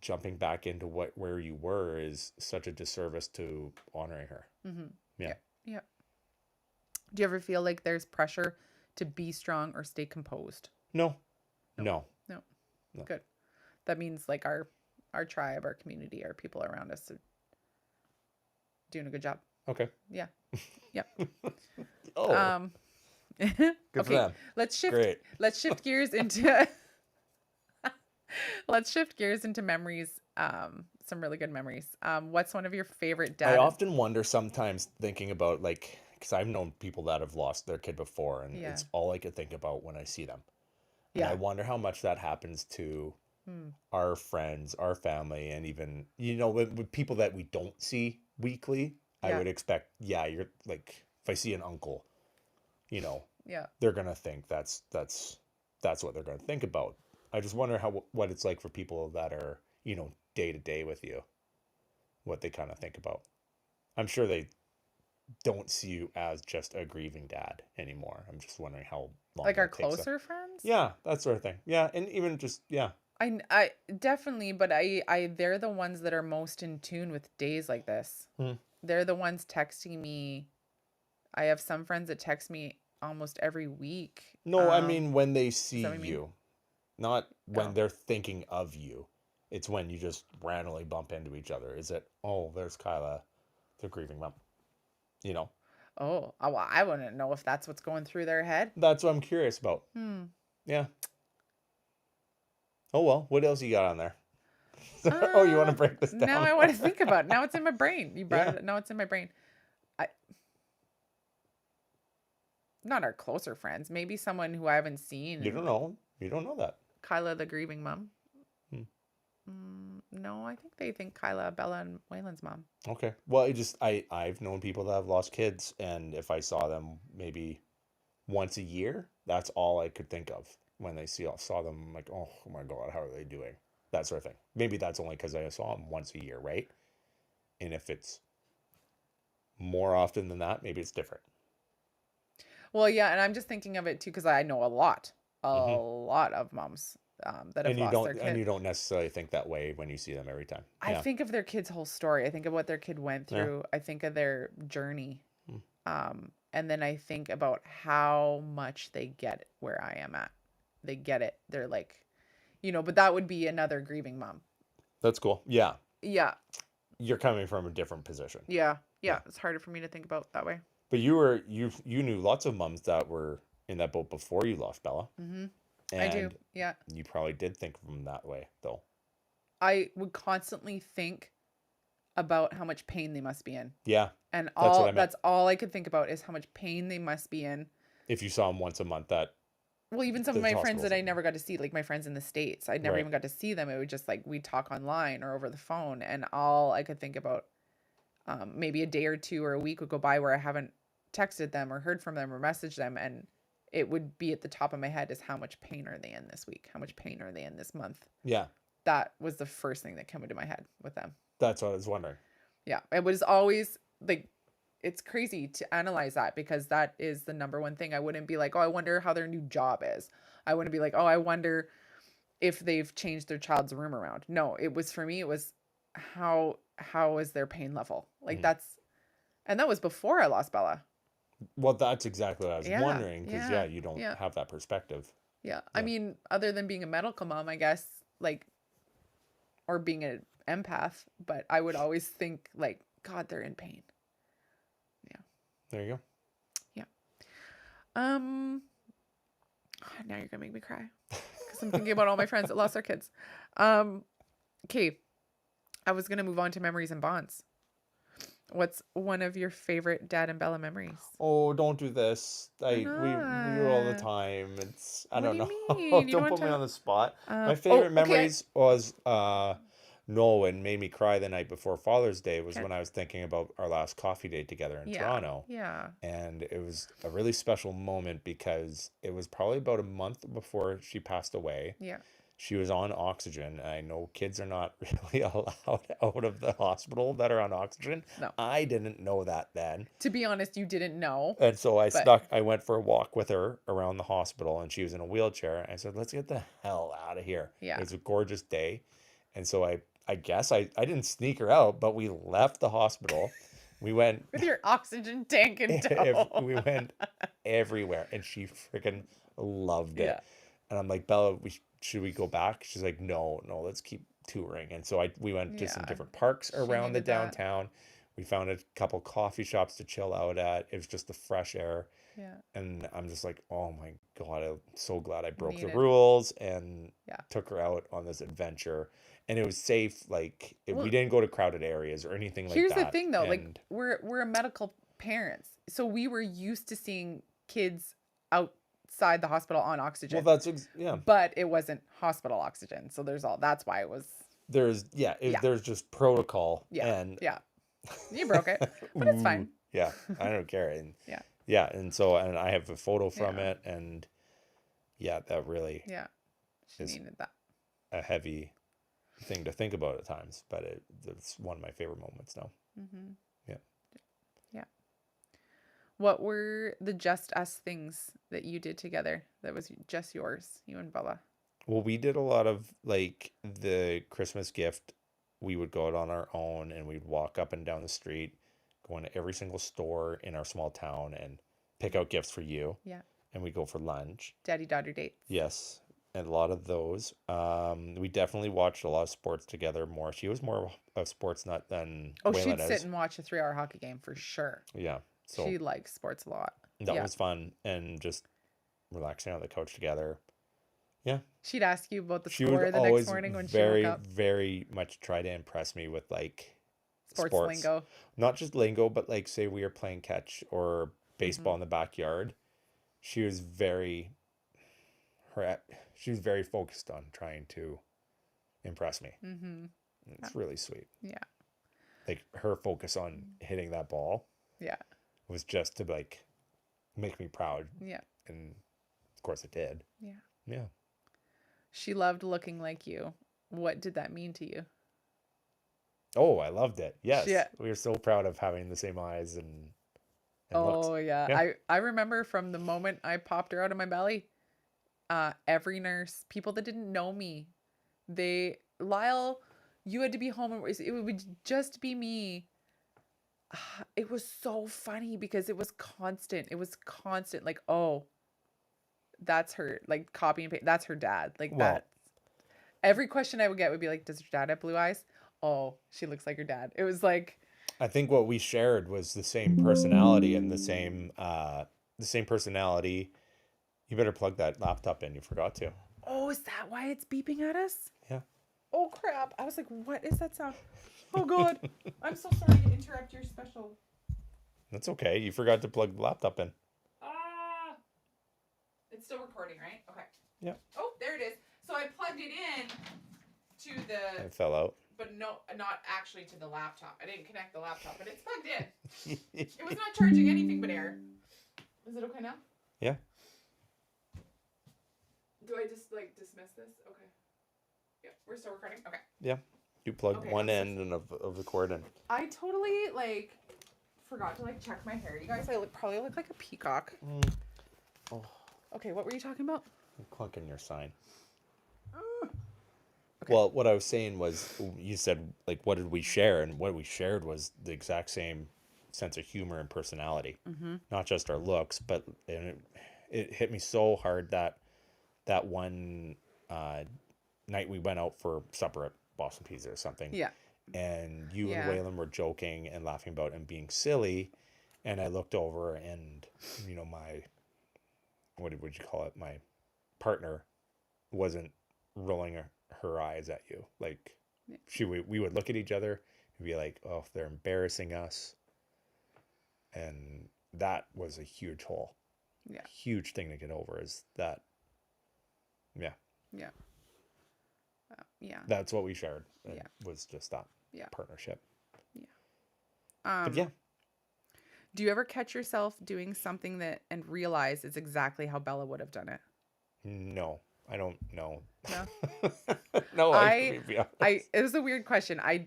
B: jumping back into where you were is such a disservice to honoring her.
A: Mm-hmm. Yeah. Do you ever feel like there's pressure to be strong or stay composed?
B: No.
A: Good. That means like our tribe, our community, our people around us are doing a good job.
B: Okay.
A: Yeah.
B: Good for them.
A: Let's shift gears into let's shift gears into memories. some really good memories. What's one of your favorite
B: I
A: dad?
B: often wonder sometimes thinking about like, because I've known people that have lost their kid before, and
A: Yeah.
B: it's all I could think about when I see them. And I
A: Yeah.
B: wonder how much that happens to
A: Hmm.
B: our friends, our family, and even, with people that we don't see weekly. I
A: Yeah.
B: would expect, yeah, you're like, if I see an uncle, you know,
A: Yeah.
B: they're gonna think that's what they're gonna think about. I just wonder what it's like for people that are, day to day with you, what they kind of think about. I'm sure they don't see you as just a grieving dad anymore. I'm just wondering how long
A: Like our
B: that takes them.
A: closer friends?
B: Yeah, that sort of thing. Yeah, and even just yeah.
A: I definitely, but they're the ones that are most in tune with days like this.
B: Hmm.
A: They're the ones texting me. I have some friends that text me almost every week.
B: No, I mean when they
A: Is
B: see
A: that what you mean?
B: you, not when
A: Oh,
B: they're thinking of you. It's when you just randomly bump into each other. Is it? Oh, there's Kyla, the grieving mom. You know,
A: well, I wouldn't know if that's what's going through their head.
B: that's what I'm curious about.
A: Hmm.
B: Yeah. Oh well, what else you got on there? Oh, you want to
A: Um,
B: break this
A: Now
B: down
A: I want
B: more?
A: to think about it. Now it's in my brain. You brought
B: Yeah.
A: it. Now it's in my brain. I Not our closer friends. Maybe someone who I haven't seen
B: You
A: and
B: don't
A: like
B: know. You don't know that.
A: Kyla, the grieving mom.
B: Hmm.
A: No, I think they think Kyla, Bella, and Waylon's mom.
B: Okay. Well, I've known people that have lost kids, and if I saw them maybe once a year, that's all I could think of when they saw them. I'm like, oh my God, how are they doing? That sort of thing. Maybe that's only because I saw them once a year, right? And if it's more often than that, maybe it's different.
A: Well, yeah, and I'm just thinking of it too because I know a
B: Hmm.
A: lot of moms that have
B: And you
A: lost their
B: don't and
A: kid.
B: you don't necessarily think that way when you see them every time.
A: I
B: Yeah.
A: think of their kid's whole story. I think of what their kid went
B: Yeah.
A: through. I think of their journey.
B: Hmm.
A: And then I think about how much they get where I am at. They get it. They're like, but that would be another grieving mom.
B: That's cool. Yeah.
A: Yeah.
B: You're coming from a different position.
A: Yeah.
B: Yeah.
A: Yeah. It's harder for me to think about that way.
B: But you knew lots of moms that were in that boat before you lost Bella,
A: Mm-hmm. I do.
B: and
A: Yeah.
B: you probably did think of them that way, though.
A: I would constantly think about how much pain they must be in.
B: Yeah,
A: And
B: that's what I meant.
A: that's all I could think about is how much pain they must be in.
B: If you saw them once a month, that
A: Well, even some of
B: the
A: my friends
B: hospitals,
A: that I never got to see, like my friends in the States, I never
B: right?
A: even got to see them. It would just like we'd talk online or over the phone. And all I could think about, maybe a day or two or a week would go by where I haven't texted them or heard from them or messaged them. And it would be at the top of my head is how much pain are they in this week? How much pain are they in this month?
B: Yeah,
A: That was the first thing that came into my head with them.
B: that's what I was wondering.
A: Yeah. It was always like, it's crazy to analyze that because that is the number one thing. I wouldn't be like, oh, I wonder how their new job is. I wouldn't be like, oh, I wonder if they've changed their child's room around. No, it was for me, it was how is their pain level? Like
B: Mhm.
A: and that was before I lost Bella.
B: Well, that's exactly what I was
A: Yeah.
B: wondering because
A: Yeah.
B: you don't
A: Yeah.
B: have that perspective.
A: Yeah. I
B: Yeah,
A: mean, other than being a medical mom, I guess, like, or being an empath, but I would always think like, God, they're in pain. Yeah.
B: there you go.
A: Yeah. Um, Now you're gonna make me cry because I'm thinking about all my friends that lost their kids. Okay, I was gonna move on to memories and bonds. What's one of your favorite Dad and Bella memories?
B: Oh, don't do this.
A: Why
B: We do it all the
A: not?
B: time. It's I
A: What do
B: don't
A: you
B: know.
A: mean? You don't
B: Don't
A: want
B: put me
A: to?
B: on the spot. My
A: Oh,
B: favorite
A: okay.
B: memories was no, and made me cry the night before Father's Day was
A: Okay.
B: when I was thinking about our last coffee date together in
A: Yeah.
B: Toronto.
A: Yeah.
B: And it was a really special moment because it was probably about a month before she passed away.
A: Yeah.
B: She was on oxygen. I know kids are not really allowed out of the hospital that are on oxygen.
A: No.
B: I didn't know that then.
A: To be honest, you didn't know,
B: And so
A: but
B: I went for a walk with her around the hospital and she was in a wheelchair. I said, let's get the hell out of here. It
A: yeah.
B: was a gorgeous day. And so I guess I didn't sneak her out, but we left the hospital. We went,
A: With your oxygen tank and
B: we
A: tow.
B: went everywhere and she freaking loved
A: Yeah.
B: it. And I'm like, Bella, should we go back? She's like, no, let's keep touring. And so we went to some
A: Yeah.
B: different parks
A: She
B: around the
A: needed that.
B: downtown. We found a couple coffee shops to chill out at. It was just the fresh air.
A: Yeah.
B: And I'm just like, oh my God, I'm so glad I broke the
A: Needed.
B: rules and
A: Yeah.
B: took her out on this adventure. And it was safe. Like,
A: Well,
B: we didn't go to crowded areas or anything like
A: here's
B: that.
A: the thing though, like
B: And
A: we're medical parents. So we were used to seeing kids outside the hospital on oxygen.
B: well, yeah.
A: But it wasn't hospital oxygen. So that's why it was
B: There's there's just protocol.
A: yeah.
B: And
A: Yeah. You broke it. But it's fine.
B: yeah, I don't care. And
A: Yeah.
B: yeah, and so and I have a photo from
A: Yeah.
B: it, and yeah, that really
A: Yeah. She
B: is
A: needed that.
B: a heavy thing to think about at times, but it's one of my favorite moments now.
A: Mm-hmm.
B: Yeah.
A: Yeah. What were the just us things that you did together that was just yours, you and Bella?
B: Well, we did a lot of like the Christmas gift. We would go out on our own and we'd walk up and down the street, go into every single store in our small town and pick out gifts for you.
A: Yeah.
B: And we go for lunch.
A: Daddy-daughter dates.
B: Yes. And a lot of those. We definitely watched a lot of sports together more. She was more of a sports nut than
A: Oh,
B: Waylon
A: she'd
B: is.
A: sit and watch a 3-hour hockey game for sure.
B: Yeah. So
A: She likes sports a lot.
B: that
A: Yeah.
B: was fun, and just relaxing on the couch together. Yeah.
A: She'd ask you about the
B: She
A: score
B: would
A: the next
B: always
A: morning when she
B: very,
A: woke up.
B: very much try to impress me with like
A: Sports lingo.
B: Not just lingo, but like say we were playing catch or baseball
A: Mm-hmm.
B: in the backyard. She was very focused on trying to impress me.
A: Mm-hmm.
B: It's really sweet.
A: Yeah.
B: Like her focus on hitting that ball
A: Yeah.
B: was just to like make me proud,
A: Yeah.
B: and of course it did.
A: Yeah.
B: Yeah.
A: She loved looking like you. What did that mean to you?
B: Oh, I loved it. Yes.
A: Yeah.
B: We were so proud of having the same eyes and looks.
A: Oh yeah.
B: Yeah.
A: I remember from the moment I popped her out of my belly, every nurse, people that didn't know me, Lyle, you had to be home and it would just be me. It was so funny because it was constant. It was constant. Like, oh, that's her. Like copy and paste. That's her dad. Like
B: Well-
A: that. Every question I would get would be like, "Does your dad have blue eyes?" Oh, she looks like her dad. It was like,
B: I think what we shared was the same personality and the same personality. You better plug that laptop in. You forgot to.
A: oh, is that why it's beeping at us?
B: Yeah.
A: Oh crap! I was like, "What is that sound?" Oh God, I'm so sorry to interrupt your special.
B: That's okay. You forgot to plug the laptop in.
A: Ah, it's still recording, right? Okay.
B: Yeah.
A: Oh, there it is. So I plugged it in to the,
B: It fell out.
A: but no, not actually to the laptop. I didn't connect the laptop, but it's plugged in. It was not charging anything but air. Is it okay now?
B: Yeah.
A: Do I just like dismiss this? Okay. Yeah, we're still recording. Okay.
B: Yeah. You plugged
A: Okay,
B: one
A: I'm
B: end of the cord in.
A: I totally like forgot to like check my hair. You guys, I probably look like a peacock.
B: Oh,
A: Okay, what were you talking about?
B: I'm clunking your sign.
A: Okay.
B: Well, what I was saying was, you said, like, what did we share? And what we shared was the exact same sense of humor and personality.
A: Mm-hmm.
B: Not just our looks, but it hit me so hard that one night we went out for supper at Boston Pizza or something.
A: Yeah.
B: And you
A: Yeah.
B: and Waylon were joking and laughing about and being silly. And I looked over and, my, what would you call it? My partner wasn't rolling her eyes at you. Like,
A: Yeah.
B: we would look at each other and be like, oh, they're embarrassing us. And that was a huge hole.
A: Yeah.
B: Huge thing to get over is that. Yeah.
A: Yeah. Yeah.
B: That's what we shared. It
A: Yeah.
B: was just that partnership. But yeah.
A: Do you ever catch yourself doing something and realize it's exactly how Bella would have done it?
B: No, I don't know.
A: No?
B: No,
A: It was a weird question. I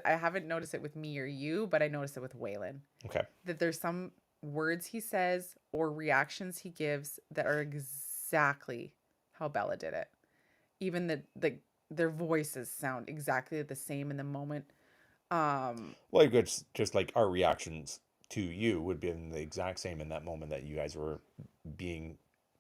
A: haven't noticed it with me or you, but I noticed it with Waylon.
B: Okay.
A: That there's some words he says or reactions he gives that are exactly how Bella did it. Even their voices sound exactly the same in the moment.
B: Well, just like our reactions to you would be the exact same in that moment that you guys were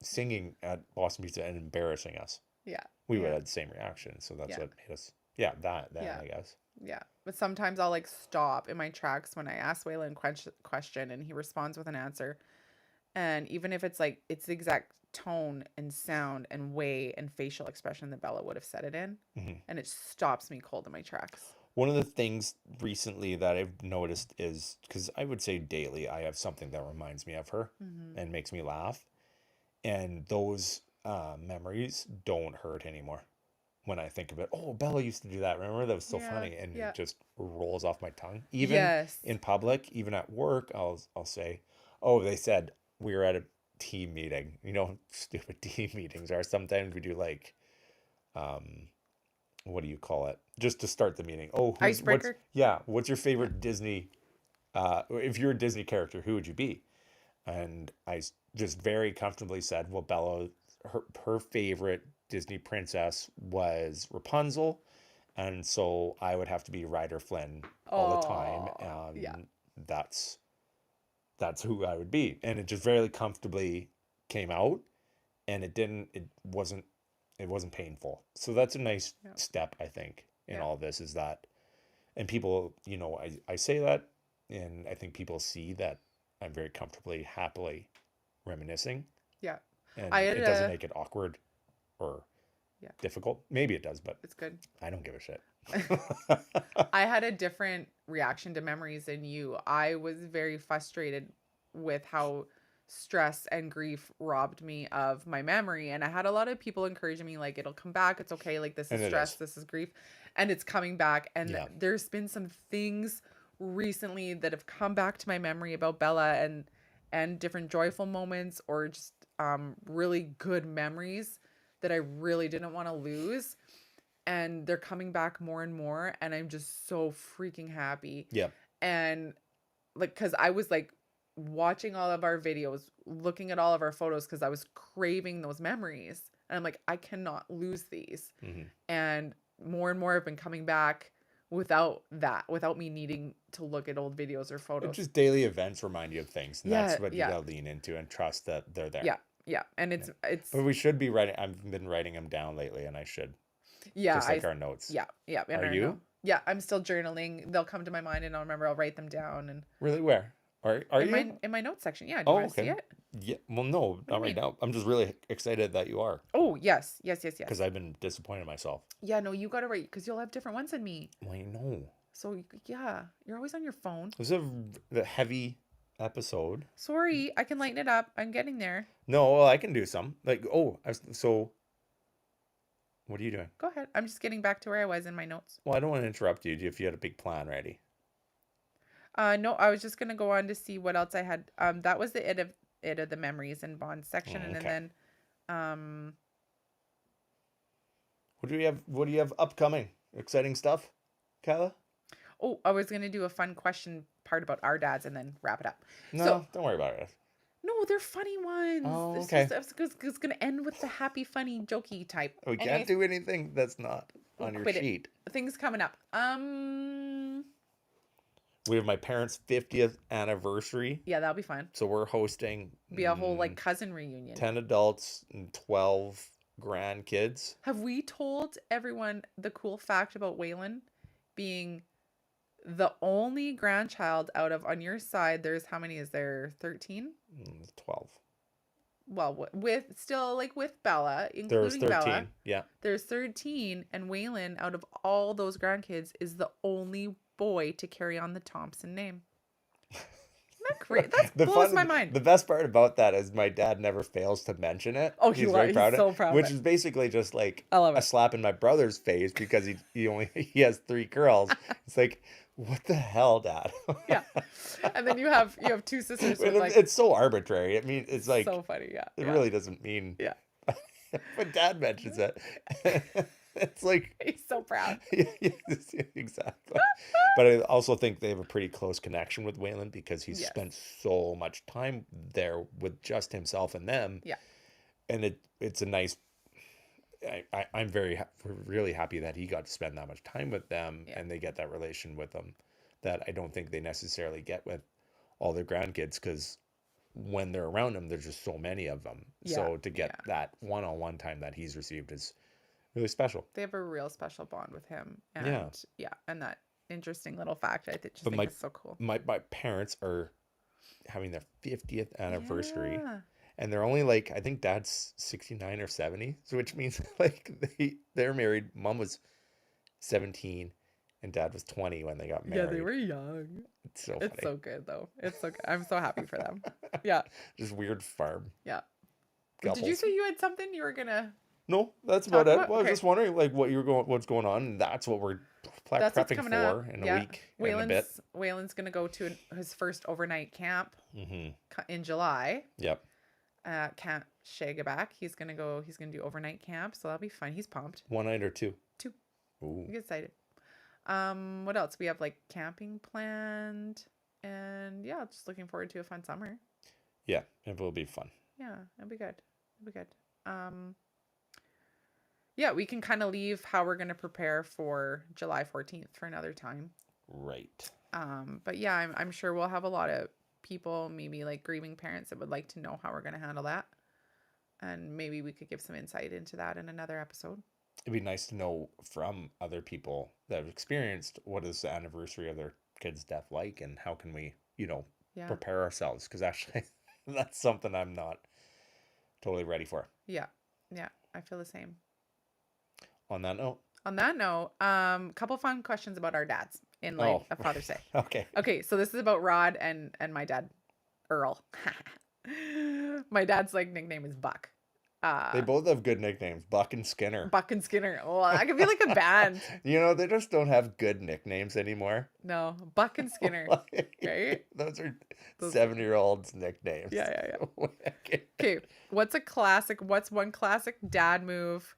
B: singing at Boston Pizza and embarrassing us.
A: Yeah.
B: We would
A: Yeah.
B: have the same reaction. So that's
A: Yeah.
B: what made us, that,
A: Yeah.
B: I guess.
A: Yeah. But sometimes I'll like stop in my tracks when I ask Waylon question and he responds with an answer. And even if it's like it's the exact tone and sound and way and facial expression that Bella would have said it in,
B: Mhm.
A: and it stops me cold in my tracks.
B: One of the things recently that I've noticed is because I would say daily, I have something that reminds me of her
A: Mm-hmm.
B: and makes me laugh. And those memories don't hurt anymore when I think of it. Oh, Bella used to do that. Remember? That was so
A: Yeah.
B: funny. And
A: Yeah.
B: it just rolls off my tongue. Even
A: Yes.
B: in public, even at work, I'll say, oh, they said we were at a team meeting. You know, how stupid team meetings are. Sometimes we do like, um, what do you call it? Just to start the meeting. Oh,
A: Icebreaker.
B: what's your
A: Yeah.
B: favorite Disney, if you're a Disney character, who would you be? And just very comfortably said, well, Bella, her favorite Disney princess was Rapunzel. And so I would have to be Ryder Flynn all the time.
A: Oh, yeah.
B: That's that's who I would be. And it just very comfortably came out, and it wasn't painful. So that's a nice
A: Yeah.
B: step, I think, in
A: Yeah.
B: all this is that, and people, I say that, and I think people see that I'm very comfortably, happily reminiscing,
A: Yeah. I
B: and
A: had
B: it doesn't
A: a
B: make it awkward or
A: yeah,
B: difficult. Maybe it does, but
A: it's good.
B: I don't give a shit.
A: I had a different reaction to memories than you. I was very frustrated with how stress and grief robbed me of my memory. And I had a lot of people encouraging me, like, it'll come back. It's okay. Like, this is
B: And it
A: stress.
B: is.
A: This is grief. And it's coming back. And
B: Yeah.
A: there's been some things recently that have come back to my memory about Bella and different joyful moments or just really good memories that I really didn't want to lose, and they're coming back more and more, and I'm just so freaking happy.
B: Yeah.
A: And like cuz I was like watching all of our videos, looking at all of our photos cuz I was craving those memories. And I'm like I cannot lose these.
B: Hmm.
A: And more have been coming back without me needing to look at old videos or photos.
B: Just daily events remind you of things, and
A: Yeah,
B: that's what you
A: yeah.
B: gotta lean into and trust that they're there.
A: Yeah. Yeah. And
B: Yeah.
A: it's
B: But we should be writing. I've been writing them down lately, and I should,
A: yeah,
B: just like our notes.
A: yeah, yeah, and
B: Are
A: I know.
B: you
A: Yeah, I'm still journaling. They'll come to my mind and I'll remember. I'll write them down and
B: really? Where are
A: in
B: you?
A: my notes section. Yeah, do you
B: Oh,
A: want to see
B: okay.
A: it?
B: Yeah. Well, no,
A: What do you
B: not right
A: mean?
B: now. I'm just really excited that you are,
A: Oh, yes, yes, yes,
B: because
A: yes.
B: I've been disappointed in myself.
A: Yeah, no, you got to write because you'll have different ones than me.
B: Well,
A: So yeah, you're always on your phone.
B: this is the heavy episode.
A: Sorry, I can lighten it up. I'm getting there.
B: No, well, I can do some. Like, so what are you doing?
A: Go ahead. I'm just getting back to where I was in my notes.
B: Well, I don't want to interrupt you if you had a big plan ready.
A: No, I was just gonna go on to see what else I had. That was the it of the memories and bonds section, and
B: Okay.
A: then
B: What do you have? What do you have upcoming? Exciting stuff, Kyla?
A: oh, I was gonna do a fun question part about our dads and then wrap it up.
B: No,
A: So
B: don't worry about it.
A: no, they're funny ones.
B: Oh,
A: It's
B: okay.
A: just it's gonna end with the happy, funny, jokey type.
B: We can't
A: Anyways,
B: do anything that's not
A: we'll
B: on your
A: quit it.
B: sheet.
A: Things coming up.
B: We have my parents' 50th anniversary,
A: Yeah, that'll be fun.
B: so we're hosting
A: Be a whole like cousin reunion.
B: 10 adults and 12 grandkids.
A: Have we told everyone the cool fact about Waylon being the only grandchild out of on your side? There's how many is there? 13?
B: 12.
A: Well, with still like with Bella,
B: There's
A: including
B: 13.
A: Bella,
B: Yeah.
A: there's 13, and Waylon, out of all those grandkids, is the only boy to carry on the Thompson name. Isn't that great? That blows my mind.
B: The best part about that is my dad never fails to mention it.
A: Oh,
B: he's very proud
A: so
B: of it,
A: proud of
B: which
A: it.
B: is basically just like
A: I love
B: a
A: it.
B: slap in my brother's face because he has 3 girls. It's like, what the hell, Dad?
A: Yeah. And then you have two sisters with like
B: It's so arbitrary. I mean, it's like
A: so funny. Yeah.
B: it
A: Yeah.
B: really doesn't mean.
A: Yeah.
B: But Dad mentions it. It's like
A: He's so proud.
B: yes, exactly. But I also think they have a pretty close connection with Waylon because he's
A: Yes.
B: spent so much time there with just himself and them.
A: Yeah.
B: And it's a nice. I'm really happy that he got to spend that much time with them,
A: Yeah.
B: and they get that relation with them that I don't think they necessarily get with all their grandkids, because when they're around them, there's just so many of them.
A: Yeah,
B: So to get
A: yeah.
B: that one-on-one time that he's received is really special.
A: They have a real special bond with him. And
B: Yeah.
A: yeah, and that interesting little fact. I just
B: But
A: think it's so cool.
B: my parents are having their 50th anniversary.
A: Yeah.
B: And they're only like, I think dad's 69 or 70. So which means like they're married. Mom was 17 and dad was 20 when they got
A: Yeah, they
B: married.
A: were young.
B: It's so
A: It's
B: funny.
A: so good though. It's so good. I'm so happy for them. Yeah.
B: This weird farm
A: Yeah. Did you
B: couples.
A: say you had something you were gonna
B: No, that's
A: talk
B: about it.
A: about?
B: Well, I was
A: Okay.
B: just wondering like what's going on. And that's what we're
A: That's what's
B: prepping
A: coming up.
B: for in a
A: Yeah.
B: week and a bit.
A: Waylon's gonna go to his first overnight camp
B: Mm-hmm.
A: in July.
B: Yep.
A: Camp Shagaback. He's gonna do overnight camp, so that'll be fun. He's pumped.
B: One night or two?
A: Two.
B: Ooh.
A: I'm excited. What else? We have like camping planned, and yeah, just looking forward to a fun summer.
B: Yeah, it will be fun.
A: Yeah, it'll be good. It'll be good. Yeah, we can kind of leave how we're gonna prepare for July 14th for another time.
B: Right.
A: But yeah, I'm sure we'll have a lot of people, maybe like grieving parents, that would like to know how we're gonna handle that, and maybe we could give some insight into that in another episode.
B: It'd be nice to know from other people that have experienced what is the anniversary of their kid's death like, and how can we,
A: Yeah.
B: prepare ourselves, because actually that's something I'm not totally ready for.
A: Yeah. I feel the same.
B: On that note,
A: Couple fun questions about our dads in light of Father's Day. Okay, so this is about Rod and my dad, Earl. My dad's like nickname is Buck.
B: they both have good nicknames, Buck and Skinner.
A: Buck and Skinner. Oh, that could be like a band.
B: They just don't have good nicknames anymore.
A: No, Buck and Skinner. Right?
B: Those are 7-year-olds' nicknames.
A: Yeah. Okay, what's one classic dad move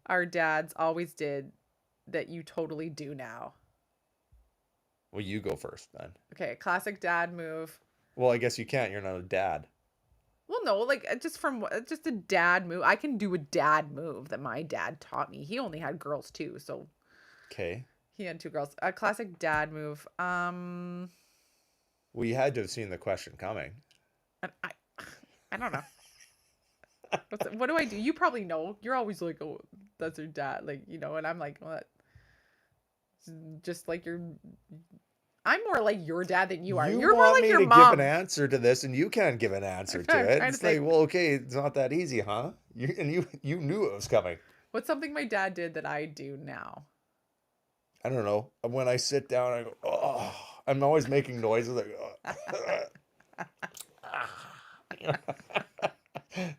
A: our dads always did that you totally do now?
B: Well, you go first then.
A: Okay, classic dad move.
B: Well, I guess you can't. You're not a dad.
A: Well, no, like just a dad move. I can do a dad move that my dad taught me. He only had girls too, so
B: Okay.
A: he had 2 girls. A classic dad move.
B: Well, you had to have seen the question coming.
A: I don't know. What do I do? You probably know. You're always like, oh, that's your dad, like, and I'm like, what? Just like I'm more like your dad than you are. You're more like your mom. You want me to
B: give an answer to this, and you can't give an answer to it. It's like, well, okay, it's not that easy, huh? You knew it was coming.
A: What's something my dad did that I do now?
B: I don't know. When I sit down, I go, oh, I'm always making noises like, oh.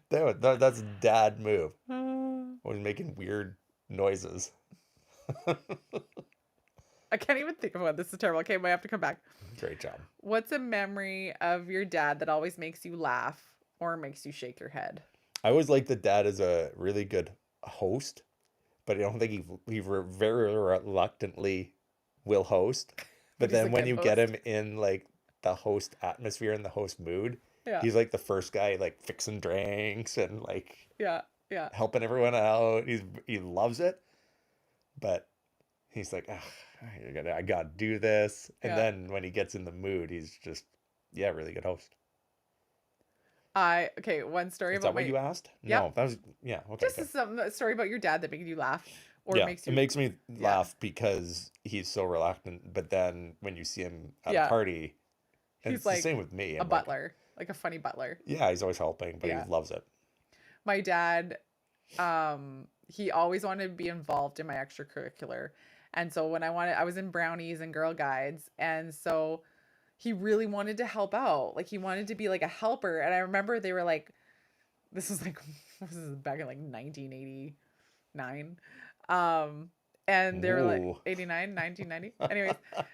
B: That's a dad move. Always making weird noises.
A: I can't even think of one. This is terrible. Okay, I might have to come back.
B: Great job.
A: What's a memory of your dad that always makes you laugh or makes you shake your head?
B: I always like that dad is a really good host, but I don't think he very reluctantly will host. But then when you get him in like the host atmosphere and the host mood, he's like the first guy like fixing drinks and like helping everyone out. He loves it, but he's like, I gotta do this. And then when he gets in the mood, he's just really good host.
A: One story
B: Is
A: about
B: that what you asked?
A: Yep.
B: No, that was okay.
A: Just a story about your dad that made you laugh, or
B: it makes me laugh because he's so reluctant. But then when you see him at a party, and
A: he's
B: it's
A: like
B: the same with me.
A: A butler, like a funny butler.
B: Yeah, he's always helping, but he loves it.
A: My dad, he always wanted to be involved in my extracurricular. And so when I was in brownies and Girl Guides. And so he really wanted to help out. Like he wanted to be like a helper. And I remember they were like, this is back in like 1989. And they were like 89, 1990. Anyways,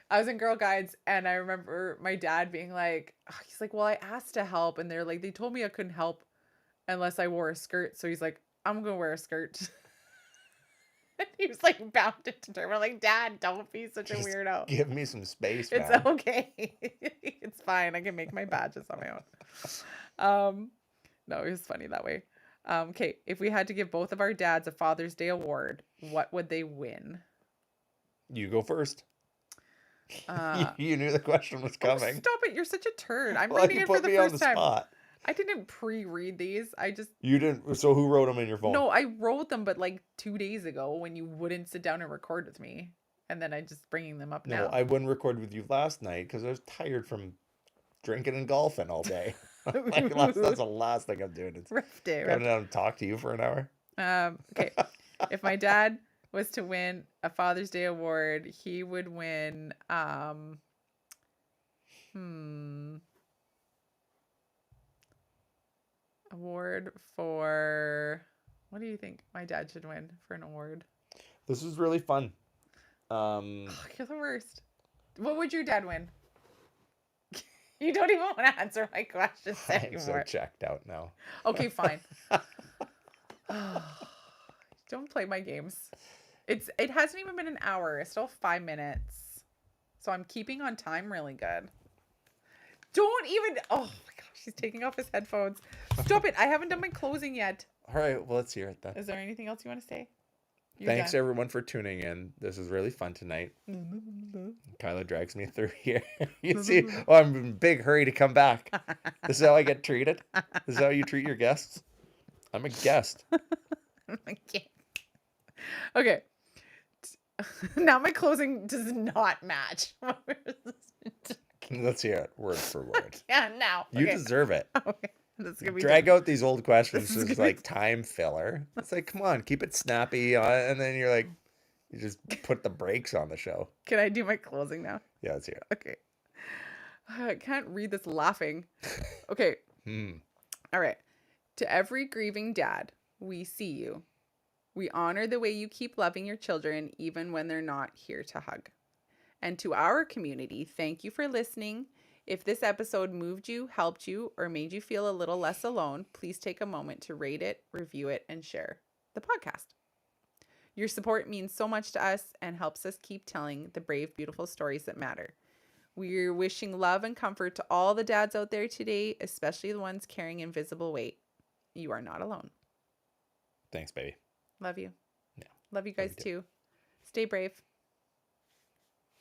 A: I was in Girl Guides and I remember my dad being like, he's like, well, I asked to help. And they're like, they told me I couldn't help unless I wore a skirt. So he's like, I'm going to wear a skirt. And he was like bound into term. We're like, Dad, don't be such a weirdo.
B: Give me some space,
A: man. It's okay. It's fine. I can make my badges on my own. No, it was funny that way. Okay, if we had to give both of our dads a Father's Day award, what would they win?
B: You go first. You knew the question was coming.
A: Stop it. You're such a turd. I'm reading it for the first time.
B: Spot.
A: I didn't pre-read these.
B: You didn't. So who wrote them in your phone?
A: No, I wrote them, but like 2 days ago when you wouldn't sit down and record with me. And then I'm just bringing them up
B: No,
A: now.
B: I wouldn't record with you last night because I was tired from drinking and golfing all day. Like that's the last thing I'm doing. It's
A: Rough day.
B: coming down and talk to you for an hour.
A: Okay. If my dad was to win a Father's Day award, he would win award for, what do you think my dad should win for an award?
B: This was really fun.
A: You're the worst. What would your dad win? You don't even want to answer my questions
B: I'm so
A: anymore.
B: checked out now.
A: Okay, fine. Don't play my games. It hasn't even been an hour. It's still 5 minutes. So I'm keeping on time really good. Don't even. Oh my gosh, he's taking off his headphones. Stop it. I haven't done my closing yet.
B: All right, well, let's hear it then.
A: Is there anything else you want to say?
B: Thanks everyone for tuning in. This is really fun tonight. Kyla drags me through here. You see, I'm in a big hurry to come back. This is how I get treated. This is how you treat your guests. I'm a guest.
A: Okay. Now my closing does not match.
B: Let's hear it word for word.
A: Yeah, now.
B: You deserve it.
A: Okay. This is gonna be
B: Drag out these old questions
A: This is
B: as
A: gonna
B: like time filler. It's like, come on, keep it snappy, and then you're like, you just put the brakes on the show.
A: Can I do my closing now?
B: Yeah, let's hear it.
A: Okay. I can't read this laughing. Okay. All right. To every grieving dad, we see you. We honor the way you keep loving your children even when they're not here to hug. And to our community, thank you for listening. If this episode moved you, helped you, or made you feel a little less alone, please take a moment to rate it, review it, and share the podcast. Your support means so much to us and helps us keep telling the brave, beautiful stories that matter. We're wishing love and comfort to all the dads out there today, especially the ones carrying invisible weight. You are not alone.
B: Thanks, baby.
A: Love you.
B: Yeah.
A: Love you guys too. Stay brave.